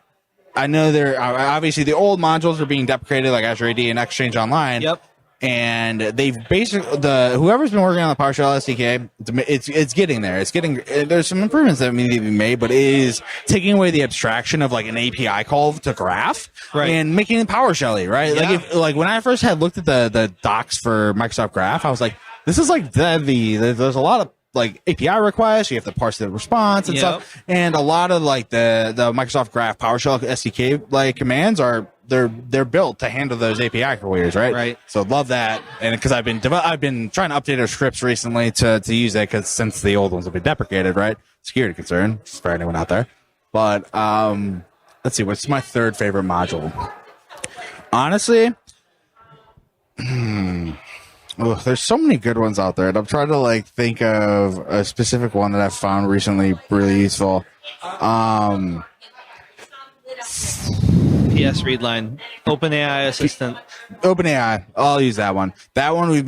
I know they're obviously the old modules are being deprecated, like Azure AD and Exchange Online.
Yep.
And they've basically whoever's been working on the PowerShell SDK, it's getting there. It's getting there's some improvements that need to be made, but it is taking away the abstraction of like an API call to Graph and making it PowerShell-y, right?
Yeah.
Like when I first had looked at the docs for Microsoft Graph, I was like, this is like heavy. There's a lot of like API requests, you have to parse the response and stuff, and a lot of like the Microsoft Graph PowerShell SDK like commands they're built to handle those API queries, right?
Right.
So love that, and because I've been trying to update our scripts recently to use it, because since the old ones have been deprecated, right? Security concern for anyone out there. But let's see, what's my third favorite module? Honestly, there's so many good ones out there, and I'm trying to like think of a specific one that I've found recently really useful.
PS readline, OpenAI assistant.
OpenAI, I'll use that one. That one I've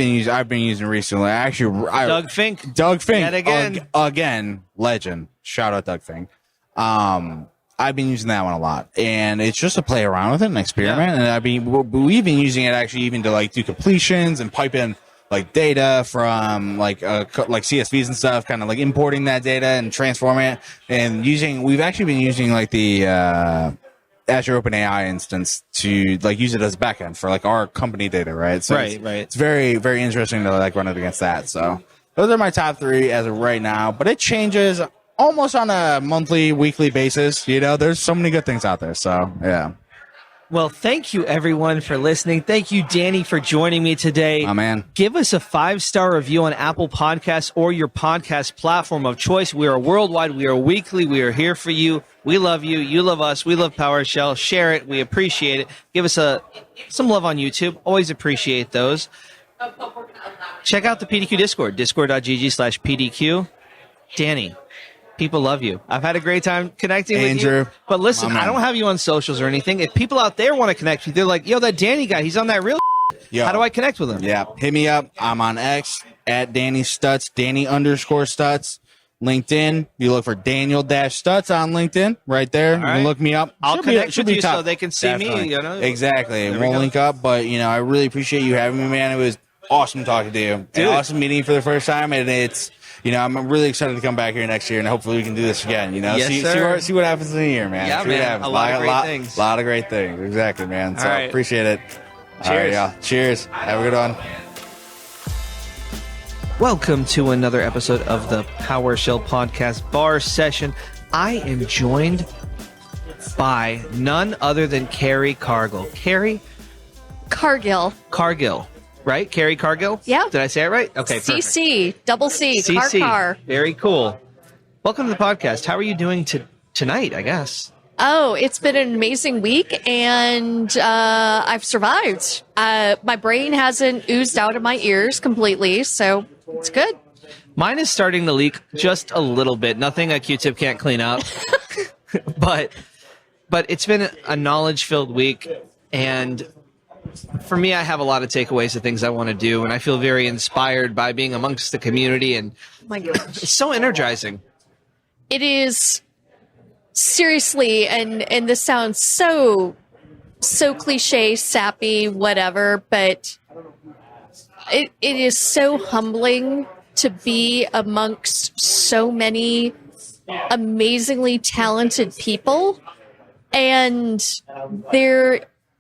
been using recently.
Doug Fink.
Yet
again.
Again, legend. Shout out Doug Fink. I've been using that one a lot, and it's just to play around with it and experiment. And we've been using it actually even to like do completions and pipe in like data from like CSVs and stuff, kind of like importing that data and transforming it. And we've actually been using like the Azure OpenAI instance to like use it as backend for like our company data, right? So it's very, very interesting to like run it against that. So those are my top 3 as of right now, but it changes almost on a monthly, weekly basis. There's so many good things out there. So yeah.
Well, thank you everyone for listening. Thank you, Danny, for joining me today.
Oh, man.
Give us a 5-star review on Apple Podcasts or your podcast platform of choice. We are worldwide. We are weekly. We are here for you. We love you. You love us. We love PowerShell. Share it. We appreciate it. Give us some love on YouTube. Always appreciate those. Check out the PDQ Discord, discord.gg/PDQ. Danny, people love you. I've had a great time connecting with you. But listen, I don't have you on socials or anything. If people out there want to connect with you, they're like, yo, that Danny guy, he's on that real. How do I connect with him?
Yeah, hit me up. I'm on X at Danny Stutz, Danny_Stutz. LinkedIn, you look for Daniel-Stutz on LinkedIn right there. You can look me up.
I'll connect with you so they can see me.
Exactly. We'll link up, but I really appreciate you having me, man. It was awesome talking to you. And awesome meeting you for the first time, and it's I'm really excited to come back here next year, and hopefully we can do this again.
Yes,
see what happens in the year, man.
Yeah,
see
man.
What happens.
A lot of great things.
A lot of great things. Exactly, man. So
right.
appreciate it.
Cheers.
All right, y'all. Cheers. Have a good one.
Welcome to another episode of the PowerShell Podcast Bar Session. I am joined by none other than Carrie Cargill. Carrie Cargill, right? Carrie Cargill?
Yeah.
Did I say it right? Okay, perfect.
CC, double C,
CC.
car.
Very cool. Welcome to the podcast. How are you doing tonight, I guess?
Oh, it's been an amazing week, and I've survived. My brain hasn't oozed out of my ears completely, so it's good.
Mine is starting to leak just a little bit. Nothing a Q-tip can't clean up. but it's been a knowledge-filled week, and for me, I have a lot of takeaways of things I want to do, and I feel very inspired by being amongst the community, and
My gosh.
it's so energizing.
It is seriously, and this sounds so cliche, sappy, whatever, but it is so humbling to be amongst so many amazingly talented people, and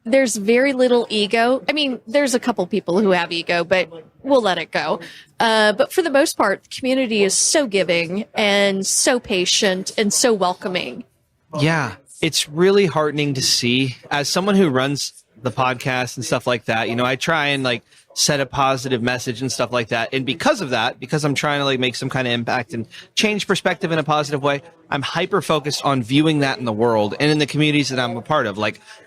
there's very little ego. I mean, there's a couple people who have ego, but we'll let it go. But for the most part, the community is so giving and so patient and so welcoming.
Yeah, it's really heartening to see. As someone who runs the podcast and stuff like that, I try and set a positive message and stuff like that. And because of that, because I'm trying to make some kind of impact and change perspective in a positive way, I'm hyper focused on viewing that in the world and in the communities that I'm a part of.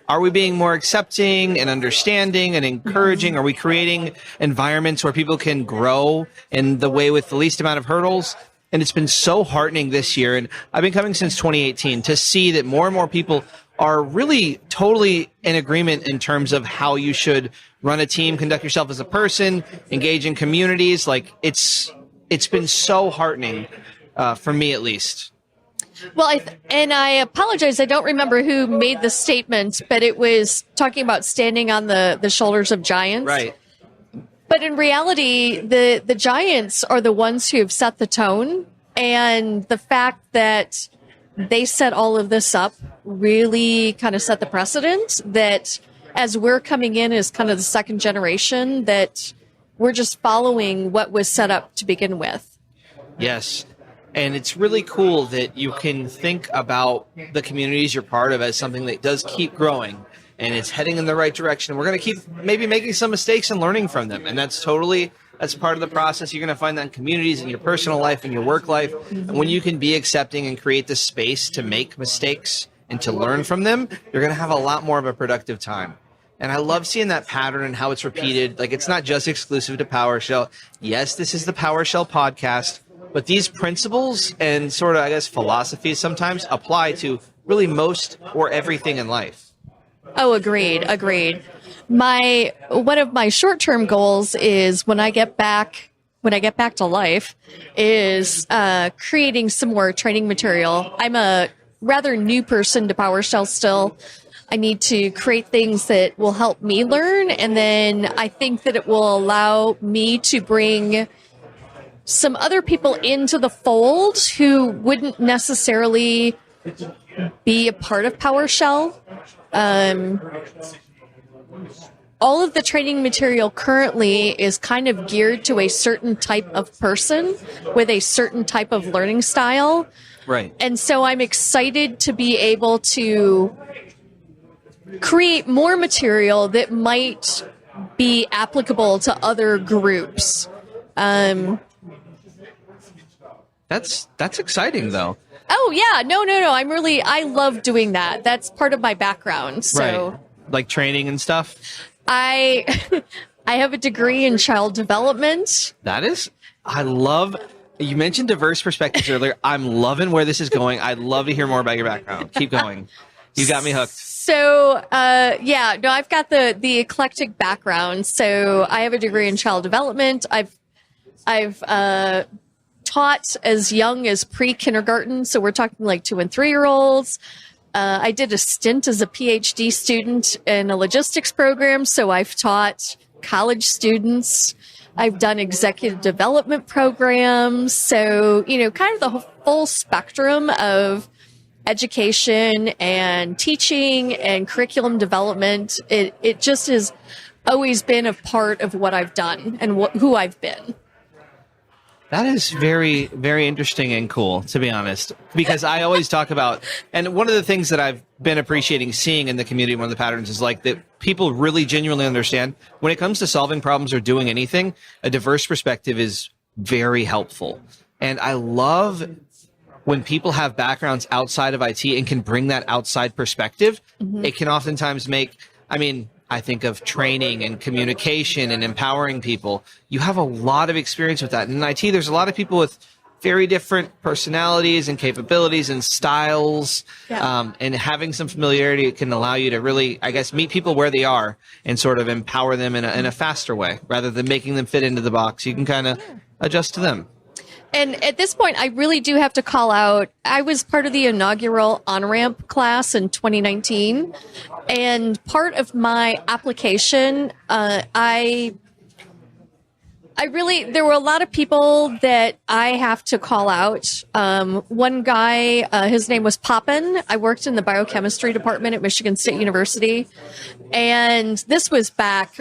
Are we being more accepting and understanding and encouraging? Are we creating environments where people can grow in the way with the least amount of hurdles? And it's been so heartening this year. And I've been coming since 2018 to see that more and more people are really totally in agreement in terms of how you should run a team, conduct yourself as a person, engage in communities. It's been so heartening for me, at least.
Well, I apologize. I don't remember who made the statement, but it was talking about standing on the shoulders of giants.
Right.
But in reality, the giants are the ones who have set the tone, and the fact that they set all of this up really kind of set the precedent that as we're coming in as kind of the second generation, that we're just following what was set up to begin with.
Yes. And it's really cool that you can think about the communities you're part of as something that does keep growing and it's heading in the right direction. We're going to keep maybe making some mistakes and learning from them. And that's part of the process. You're going to find that in communities, in your personal life, in your work life. And when you can be accepting and create the space to make mistakes and to learn from them, you're going to have a lot more of a productive time. And I love seeing that pattern and how it's repeated. It's not just exclusive to PowerShell. Yes, this is the PowerShell podcast, but these principles and sort of, I guess, philosophies sometimes apply to really most or everything in life.
Oh, agreed. One of my short-term goals is when I get back to life is creating some more training material. I'm a rather new person to PowerShell still. I need to create things that will help me learn, and then I think that it will allow me to bring some other people into the fold who wouldn't necessarily be a part of PowerShell. All of the training material currently is kind of geared to a certain type of person with a certain type of learning style.
Right.
And so I'm excited to be able to create more material that might be applicable to other groups.
That's exciting, though.
Oh, yeah. No. I love doing that. That's part of my background. So.
Right. Like training and stuff?
I have a degree in child development.
You mentioned diverse perspectives earlier. I'm loving where this is going. I'd love to hear more about your background. Keep going. You got me hooked.
So, I've got the eclectic background. So I have a degree in child development. I've taught as young as pre-kindergarten. So we're talking 2 and 3-year-olds. I did a stint as a PhD student in a logistics program. So I've taught college students. I've done executive development programs. So, kind of the full spectrum of education and teaching and curriculum development. It just has always been a part of what I've done and who I've been.
That is very, very interesting and cool, to be honest, because I always talk about, and one of the things that I've been appreciating seeing in the community, one of the patterns is like that people really genuinely understand when it comes to solving problems or doing anything, a diverse perspective is very helpful. And I love when people have backgrounds outside of IT and can bring that outside perspective. It can oftentimes make, I think of training and communication and empowering people. You have a lot of experience with that. And in IT, there's a lot of people with very different personalities and capabilities and styles.
Yeah.
And having some familiarity can allow you to really, I guess, meet people where they are and sort of empower them in a faster way rather than making them fit into the box. You can kind of adjust to them.
And at this point, I really do have to call out, I was part of the inaugural On-Ramp class in 2019. And part of my application, there were a lot of people that I have to call out. One guy, his name was Poppin. I worked in the biochemistry department at Michigan State University. And this was back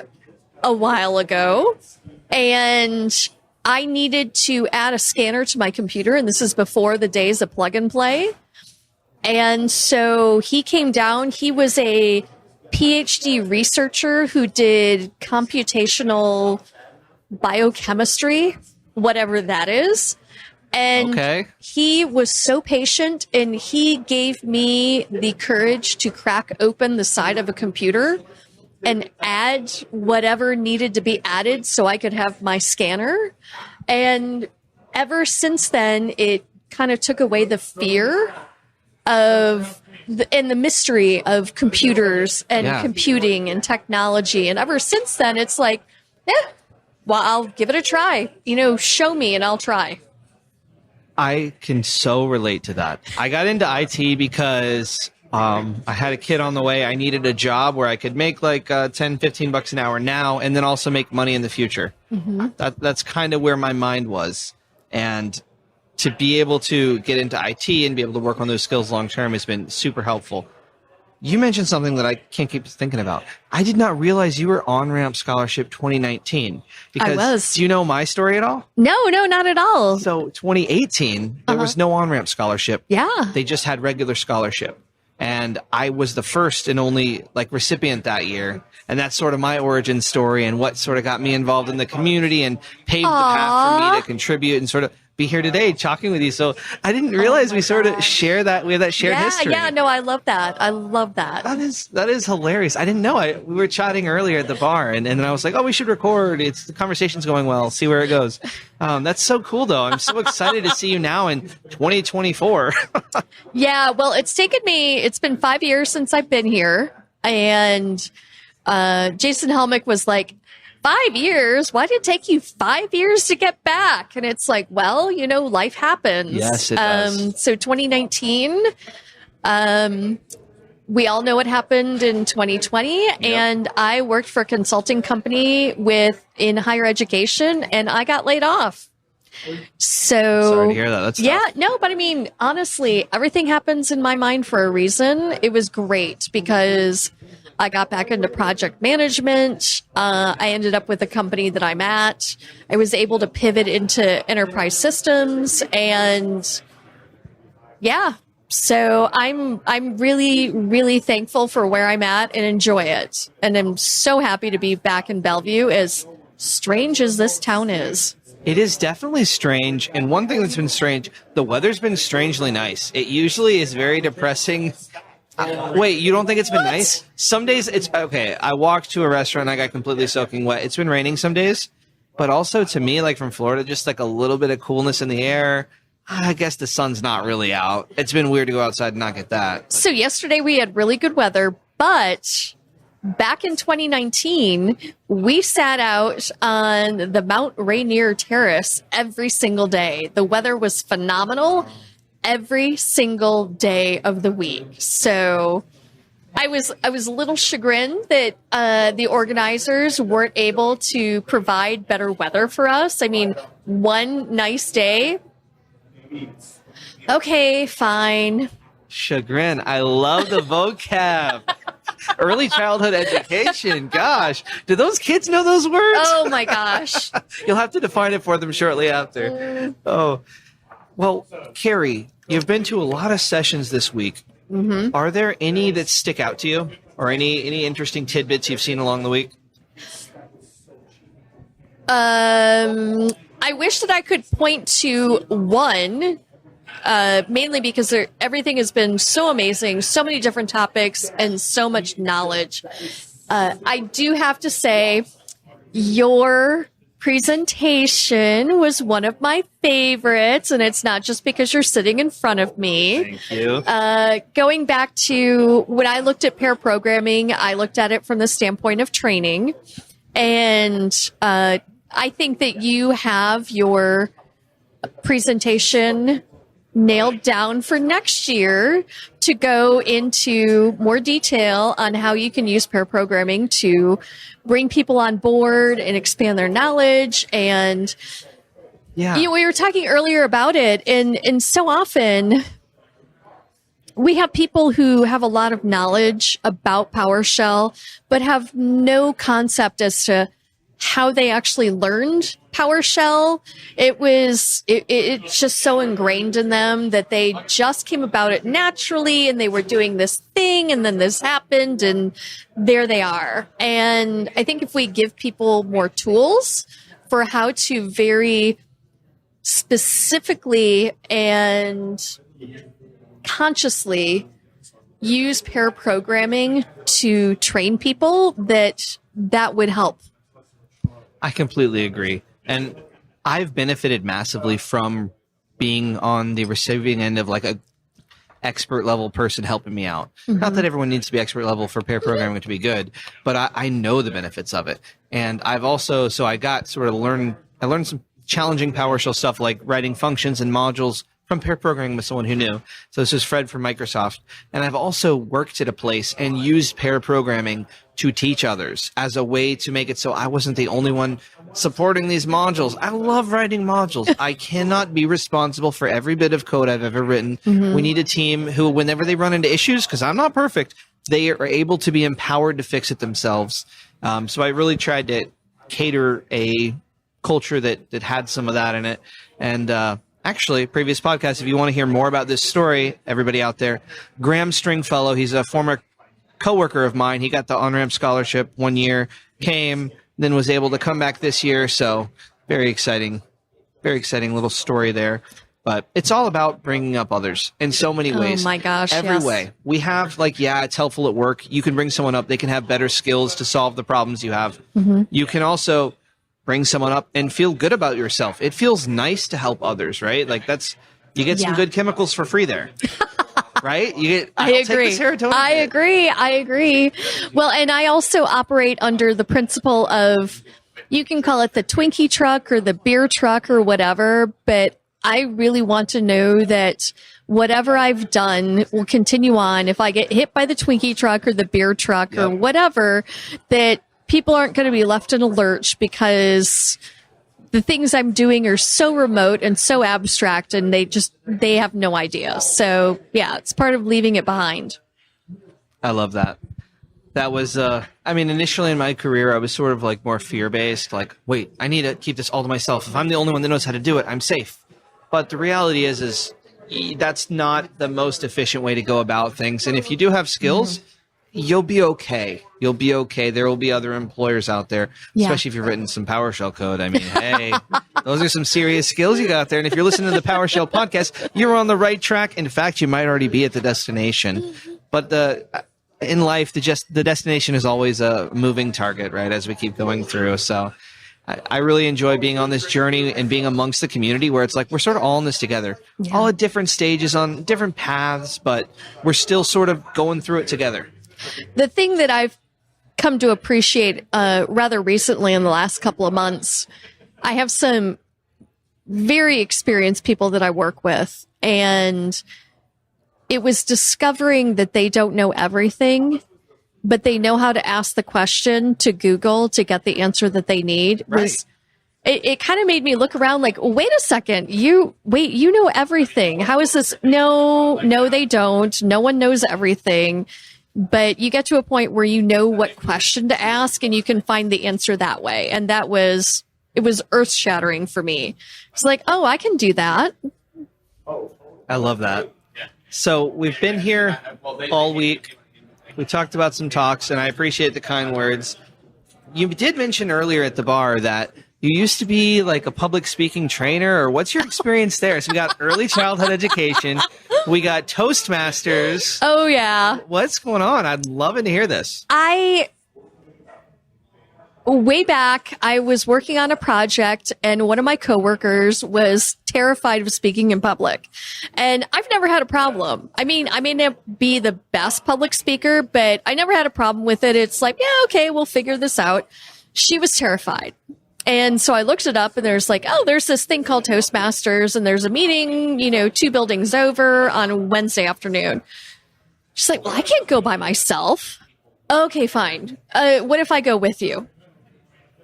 a while ago. And I needed to add a scanner to my computer, and this is before the days of plug and play. And so he came down. He was a PhD researcher who did computational biochemistry, whatever that is. And he was so patient, and he gave me the courage to crack open the side of a computer and add whatever needed to be added so I could have my scanner. And ever since then, it kind of took away the fear of and the mystery of computers and computing and technology. And ever since then, it's like, well, I'll give it a try. Show me and I'll try.
I can so relate to that. I got into IT because I had a kid on the way. I needed a job where I could make like 10, 15 bucks an hour now and then also make money in the future. That's kind of where my mind was. And to be able to get into IT and be able to work on those skills long term has been super helpful. You mentioned something that I can't keep thinking about. I did not realize you were On-Ramp Scholarship 2019. Because,
I was.
Do you know my story at all?
No, not at all.
So 2018, there was no On-Ramp Scholarship.
Yeah.
They just had regular scholarship. And I was the first and only recipient that year. And that's sort of my origin story and what sort of got me involved in the community and paved the path for me to contribute and sort of be here today talking with you. So I didn't realize we sort of share that. We have that shared history.
Yeah, no, I love that. I love that.
That is hilarious. I didn't know. We were chatting earlier at the bar and then I was like, oh, we should record. The conversation's going well. See where it goes. That's so cool though. I'm so excited to see you now in 2024.
Yeah, well, it's been 5 years since I've been here. And Jason Helmick was like, 5 years? Why did it take you 5 years to get back? And it's like, well, life happens.
Yes, it does.
So 2019, we all know what happened in 2020. Yep. And I worked for a consulting company in higher education, and I got laid off. So
sorry to hear that. That's tough.
No, but honestly, everything happens in my mind for a reason. It was great because I got back into project management. I ended up with the company that I'm at. I was able to pivot into enterprise systems, and so I'm really, really thankful for where I'm at and enjoy it. And I'm so happy to be back in Bellevue, as strange as this town is.
It is definitely strange. And one thing that's been strange, the weather's been strangely nice. It usually is very depressing. Wait, you don't think it's been nice? Some days it's okay. I walked to a restaurant, I got completely soaking wet. It's been raining some days, but also to me, from Florida, just a little bit of coolness in the air. I guess the sun's not really out. It's been weird to go outside and not get that.
So yesterday we had really good weather, but back in 2019, we sat out on the Mount Rainier Terrace every single day. The weather was phenomenal every single day of the week. So I was a little chagrined that the organizers weren't able to provide better weather for us. I mean, one nice day. Okay, fine.
Chagrin. I love the vocab. Early childhood education. Gosh, do those kids know those words?
Oh my gosh.
You'll have to define it for them shortly after. Oh, well, Carrie, you've been to a lot of sessions this week. Mm-hmm. Are there any that stick out to you, or any interesting tidbits you've seen along the week?
I wish that I could point to one. Mainly because everything has been so amazing, so many different topics, and so much knowledge. I do have to say, your presentation was one of my favorites, and it's not just because you're sitting in front of me.
Thank you.
Going back to when I looked at pair programming, I looked at it from the standpoint of training, and I think that you have your presentation nailed down for next year to go into more detail on how you can use pair programming to bring people on board and expand their knowledge. And we were talking earlier about it, and so often we have people who have a lot of knowledge about PowerShell, but have no concept as to how they actually learned PowerShell. It's just so ingrained in them that they just came about it naturally, and they were doing this thing, and then this happened, and there they are. And I think if we give people more tools for how to very specifically and consciously use pair programming to train people, that would help.
I completely agree. And I've benefited massively from being on the receiving end of like a expert level person helping me out. Mm-hmm. Not that everyone needs to be expert level for pair programming to be good, but I know the benefits of it. And I've also, I learned some challenging PowerShell stuff like writing functions and modules from pair programming with someone who knew. So this is Fred from Microsoft. And I've also worked at a place and used pair programming to teach others as a way to make it so I wasn't the only one supporting these modules. I love writing modules. I cannot be responsible for every bit of code I've ever written. Mm-hmm. We need a team who, whenever they run into issues, because I'm not perfect, they are able to be empowered to fix it themselves. So I really tried to cater a culture that had some of that in it. And actually, previous podcast, if you want to hear more about this story, everybody out there, Graham Stringfellow, he's a former coworker of mine. He got the On-Ramp scholarship one year, came, then was able to come back this year. So very exciting little story there. But it's all about bringing up others in so many ways.
Oh my gosh,
every way. We have it's helpful at work. You can bring someone up. They can have better skills to solve the problems you have. Mm-hmm. You can also bring someone up and feel good about yourself. It feels nice to help others, right? Like you get some good chemicals for free there. Right?
I agree. I agree. Well, and I also operate under the principle of, you can call it the Twinkie truck or the beer truck or whatever, but I really want to know that whatever I've done will continue on. If I get hit by the Twinkie truck or the beer truck or whatever, that people aren't going to be left in a lurch because the things I'm doing are so remote and so abstract, and they have no idea. So yeah, it's part of leaving it behind.
I love that. That was, initially in my career, I was sort of like more fear-based, like, wait, I need to keep this all to myself. If I'm the only one that knows how to do it, I'm safe. But the reality is that's not the most efficient way to go about things. And if you do have skills, you'll be okay. You'll be okay. There will be other employers out there, especially if you've written some PowerShell code. I mean, hey, those are some serious skills you got there. And if you're listening to the PowerShell podcast, you're on the right track. In fact, you might already be at the destination. But in life, the destination is always a moving target, right, as we keep going through. So I really enjoy being on this journey and being amongst the community where it's like we're sort of all in this together, all at different stages on different paths, but we're still sort of going through it together.
The thing that I've come to appreciate rather recently in the last couple of months, I have some very experienced people that I work with, and it was discovering that they don't know everything but they know how to ask the question to Google to get the answer that they need. It kind of made me look around like, wait a second, you know everything. How is this? No, they don't. No one knows everything. But you get to a point where you know what question to ask and you can find the answer that way. And it was earth shattering for me. It's like, oh, I can do that.
I love that. So we've been here all week. We talked about some talks, and I appreciate the kind words. You did mention earlier at the bar that you used to be like a public speaking trainer, or what's your experience there? So we got early childhood education. We got Toastmasters.
Oh, yeah.
What's going on? I'd love it to hear this.
Way back, I was working on a project and one of my coworkers was terrified of speaking in public. And I've never had a problem. I mean, I may not be the best public speaker, but I never had a problem with it. It's like, yeah, okay, we'll figure this out. She was terrified. And so I looked it up and there's like, oh, there's this thing called Toastmasters and there's a meeting, 2 buildings over on a Wednesday afternoon. She's like, well, I can't go by myself. Okay, fine. What if I go with you?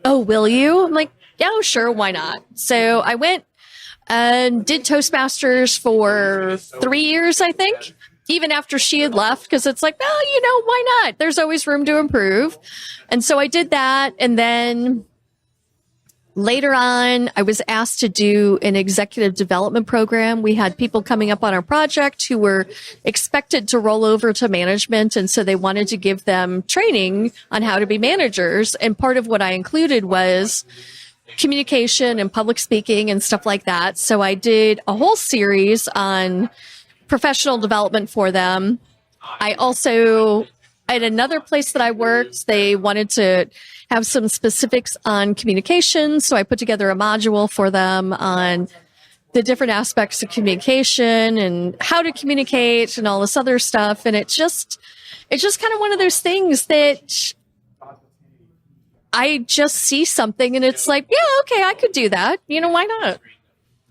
Oh, will you? I'm like, yeah, sure. Why not? So I went and did Toastmasters for 3 years, I think, even after she had left, because it's like, well, why not? There's always room to improve. And so I did that. And then later on, I was asked to do an executive development program. We had people coming up on our project who were expected to roll over to management. And so they wanted to give them training on how to be managers. And part of what I included was communication and public speaking and stuff like that. So I did a whole series on professional development for them. I also, at another place that I worked, they wanted to have some specifics on communication. So I put together a module for them on the different aspects of communication and how to communicate and all this other stuff. And it's just kind of one of those things that I just see something and it's like, yeah, okay, I could do that. Why not?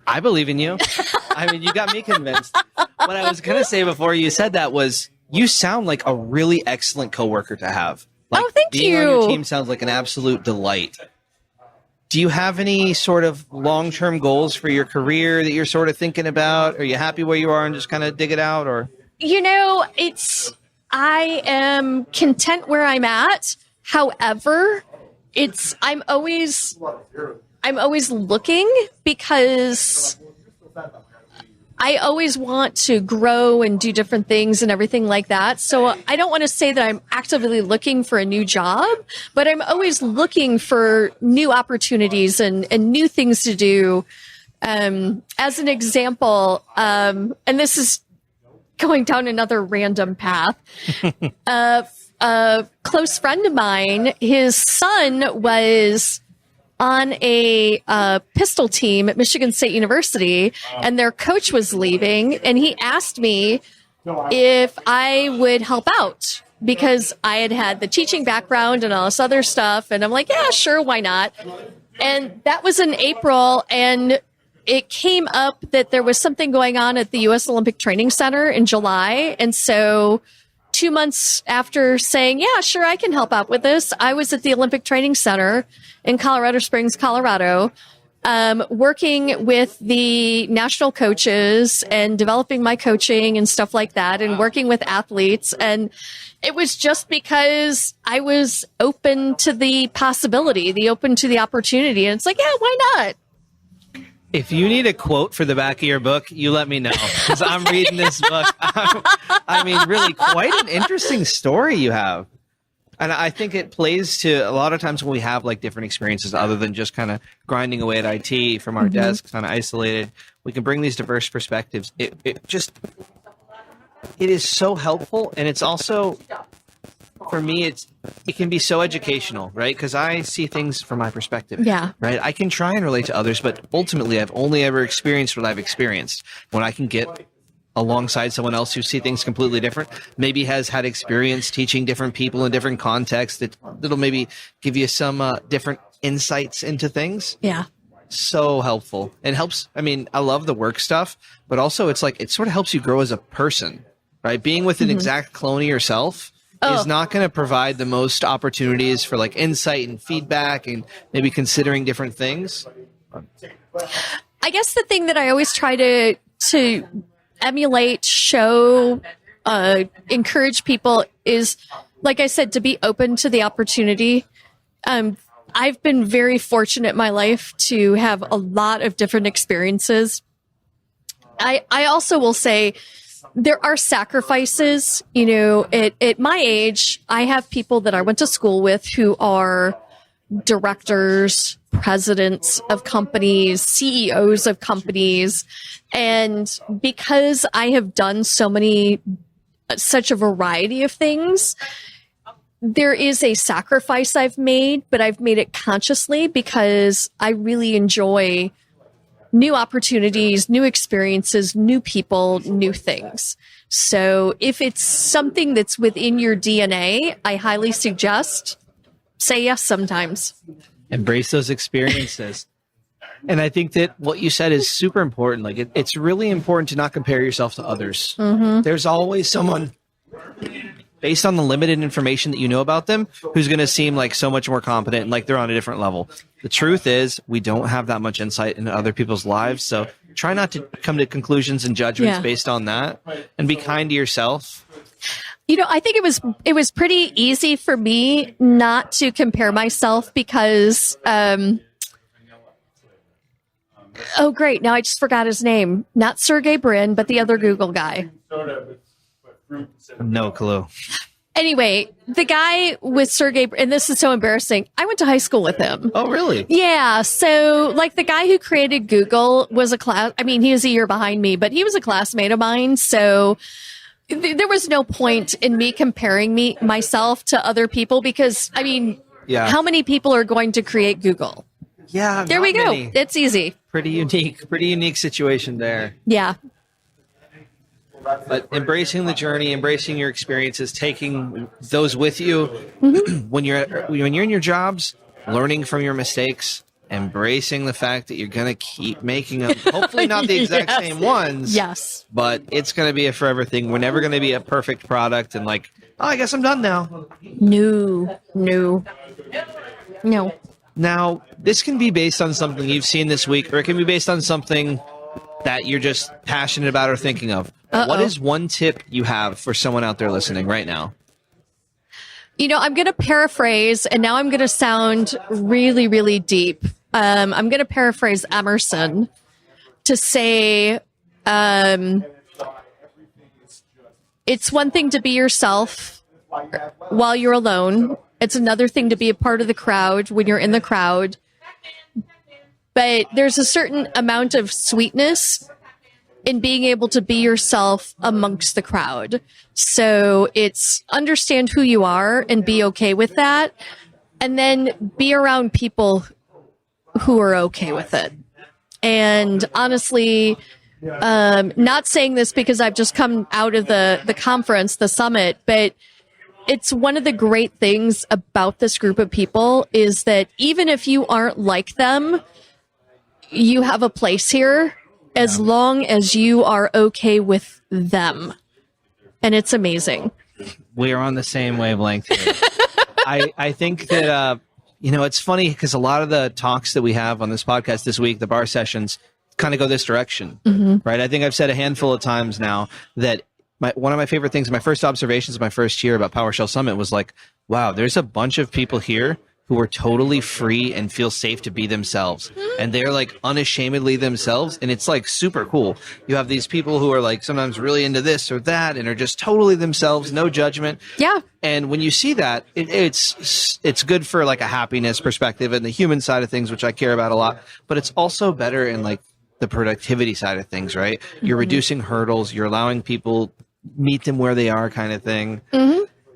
I believe in you. I mean, you got me convinced. What I was going to say before you said that was you sound like a really excellent coworker to have. Like,
thank
being
you.
on your team sounds like an absolute delight. Do you have any sort of long-term goals for your career that you're sort of thinking about? Are you happy where you are and just kind of dig it out? Or
I am content where I'm at. However, I'm always looking because I always want to grow and do different things and everything like that. So I don't want to say that I'm actively looking for a new job, but I'm always looking for new opportunities and new things to do. As an example, and this is going down another random path, a close friend of mine, his son was on a pistol team at Michigan State University, and their coach was leaving, and he asked me if I would help out because I had the teaching background and all this other stuff, and I'm like, yeah, sure, why not? And that was in April, and it came up that there was something going on at the U.S. Olympic Training Center in July, and so 2 months after saying, yeah, sure, I can help out with this, I was at the Olympic Training Center in Colorado Springs, Colorado, working with the national coaches and developing my coaching and stuff like that and working with athletes. And it was just because I was open to the possibility, open to the opportunity. And it's like, yeah, why not?
if you need a quote for the back of your book, you let me know, because I'm reading this book. I mean, really quite an interesting story you have. And I think it plays to a lot of times when we have like different experiences other than just kind of grinding away at IT from our desks, kind of isolated, we can bring these diverse perspectives. It is so helpful. And it's also, for me, it can be so educational, right? Because I see things from my perspective.
Yeah.
Right. I can try and relate to others, but ultimately I've only ever experienced what I've experienced. When I can get alongside someone else who see things completely different, maybe has had experience teaching different people in different contexts, that'll maybe give you some different insights into things.
Yeah.
So helpful. And helps. I mean, I love the work stuff, but also it's like, it sort of helps you grow as a person, right? Being with an exact clone of yourself is not going to provide the most opportunities for like insight and feedback and maybe considering different things.
I guess the thing that I always try to emulate, show, encourage people is, like I said, to be open to the opportunity. I've been very fortunate in my life to have a lot of different experiences. I also will say there are sacrifices, you know, at my age, I have people that I went to school with who are directors, presidents of companies, CEOs of companies. And because I have done such a variety of things, there is a sacrifice I've made, but I've made it consciously because I really enjoy new opportunities, new experiences, new people, new things. So if it's something that's within your DNA, I highly suggest say yes sometimes.
Embrace those experiences. And I think that what you said is super important. Like it's really important to not compare yourself to others. Mm-hmm. There's always someone, based on the limited information that you know about them, who's going to seem like so much more competent and like they're on a different level. The truth is we don't have that much insight into other people's lives. So try not to come to conclusions and judgments based on that, and be kind to yourself.
You know, I think it was pretty easy for me not to compare myself because, oh great. Now I just forgot his name. Not Sergey Brin, but the other Google guy.
No clue.
Anyway, the guy with Sergey, and this is so embarrassing. I went to high school with him.
Oh, really?
Yeah. So like the guy who created Google was he was a year behind me, but he was a classmate of mine. So there was no point in me comparing myself to other people because how many people are going to create Google?
Yeah.
There we go.
Many.
It's easy.
Pretty unique situation there.
Yeah.
But embracing the journey, embracing your experiences, taking those with you when you're in your jobs, learning from your mistakes, embracing the fact that you're going to keep making them. Hopefully not the exact same ones.
Yes.
But it's going to be a forever thing. We're never going to be a perfect product and like, oh, I guess I'm done now.
No.
Now, this can be based on something you've seen this week, or it can be based on something that you're just passionate about or thinking of. What is one tip you have for someone out there listening right now?
You know, I'm going to paraphrase, and now I'm going to sound really, really deep. I'm going to paraphrase Emerson to say, it's one thing to be yourself while you're alone. It's another thing to be a part of the crowd when you're in the crowd. But there's a certain amount of sweetness in being able to be yourself amongst the crowd. So it's understand who you are and be okay with that. And then be around people who are okay with it. And honestly, not saying this because I've just come out of the conference, the summit, but it's one of the great things about this group of people is that even if you aren't like them, you have a place here as long as you are okay with them. And it's amazing.
We are on the same wavelength here. I think that, it's funny because a lot of the talks that we have on this podcast this week, the bar sessions, kind of go this direction, right? I think I've said a handful of times now that one of my favorite things, my first observations of my first year about PowerShell Summit was like, wow, there's a bunch of people here who are totally free and feel safe to be themselves. And they're like unashamedly themselves. And it's like super cool. You have these people who are like sometimes really into this or that and are just totally themselves, no judgment.
Yeah.
And when you see that, it's good for like a happiness perspective and the human side of things, which I care about a lot. But it's also better in like the productivity side of things, right? You're reducing hurdles. You're allowing people meet them where they are kind of thing.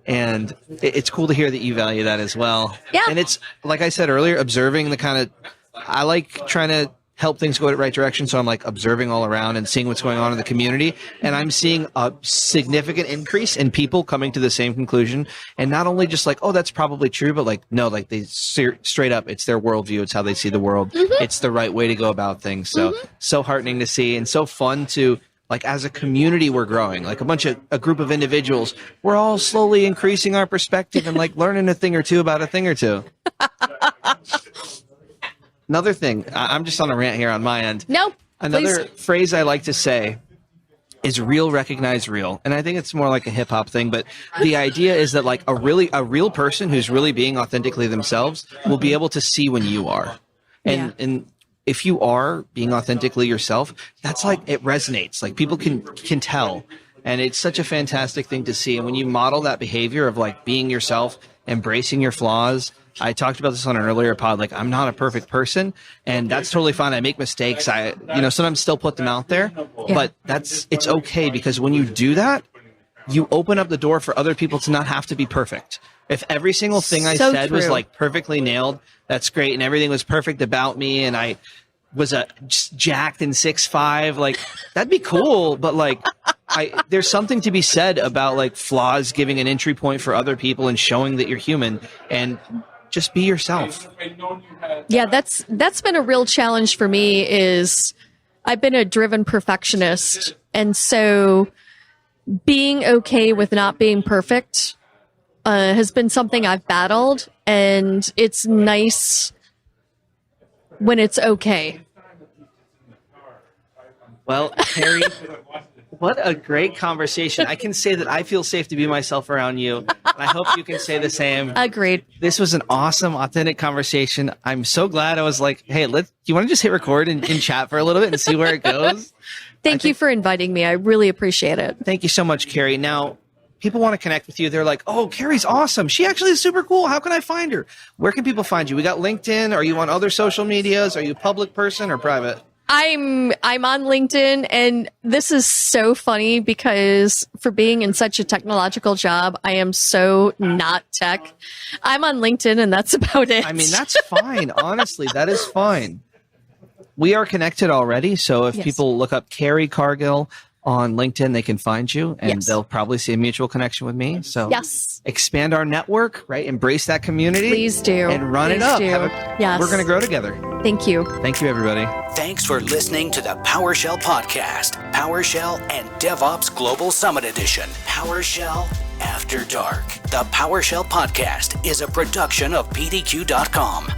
And it's cool to hear that you value that as well.
Yeah.
And it's, like I said earlier, observing the kind of, I like trying to help things go in the right direction. So I'm like observing all around and seeing what's going on in the community. And I'm seeing a significant increase in people coming to the same conclusion. And not only just like, oh, that's probably true, but like, no, like they straight up, it's their worldview. It's how they see the world. It's the right way to go about things. So, so heartening to see and so fun to Like as a community, we're growing. Like a group of individuals, we're all slowly increasing our perspective and like learning a thing or two about a thing or two. Another thing, I'm just on a rant here on my end.
Nope.
Another
Please.
phrase I like to say is real recognize real. And I think it's more like a hip hop thing, but the idea is that like a real person who's really being authentically themselves will be able to see when you are. And if you are being authentically yourself, that's like, it resonates. Like people can tell. And it's such a fantastic thing to see. And when you model that behavior of like being yourself, embracing your flaws, I talked about this on an earlier pod, like I'm not a perfect person and that's totally fine. I make mistakes. I sometimes still put them out there, but it's okay because when you do that, you open up the door for other people to not have to be perfect. If every single thing I said was like perfectly nailed, that's great. And everything was perfect about me. And I was just jacked and 6'5", like that'd be cool. But like, there's something to be said about like flaws giving an entry point for other people and showing that you're human and just be yourself.
Yeah, that's been a real challenge for me is I've been a driven perfectionist. And so being okay with not being perfect has been something I've battled, and it's nice when it's okay.
Well, Carrie, what a great conversation. I can say that I feel safe to be myself around you. And I hope you can say the same.
Agreed.
This was an awesome, authentic conversation. I'm so glad I was like, hey, do you want to just hit record and chat for a little bit and see where it goes?
Thank you for inviting me. I really appreciate it.
Thank you so much, Carrie. Now, people want to connect with you. They're like, oh, Carrie's awesome. She actually is super cool. How can I find her? Where can people find you? We got LinkedIn. Are you on other social medias? Are you a public person or private?
I'm on LinkedIn, and this is so funny because for being in such a technological job, I am so not tech. I'm on LinkedIn, and that's about it.
I mean, that's fine. Honestly, that is fine. We are connected already, so if people look up Carrie Cargill on LinkedIn, they can find you, and they'll probably see a mutual connection with me. So expand our network, right? Embrace that community.
Please do.
And run it up. We're going to grow together.
Thank you.
Thank you, everybody.
Thanks for listening to the PowerShell Podcast, PowerShell and DevOps Global Summit Edition, PowerShell After Dark. The PowerShell Podcast is a production of PDQ.com.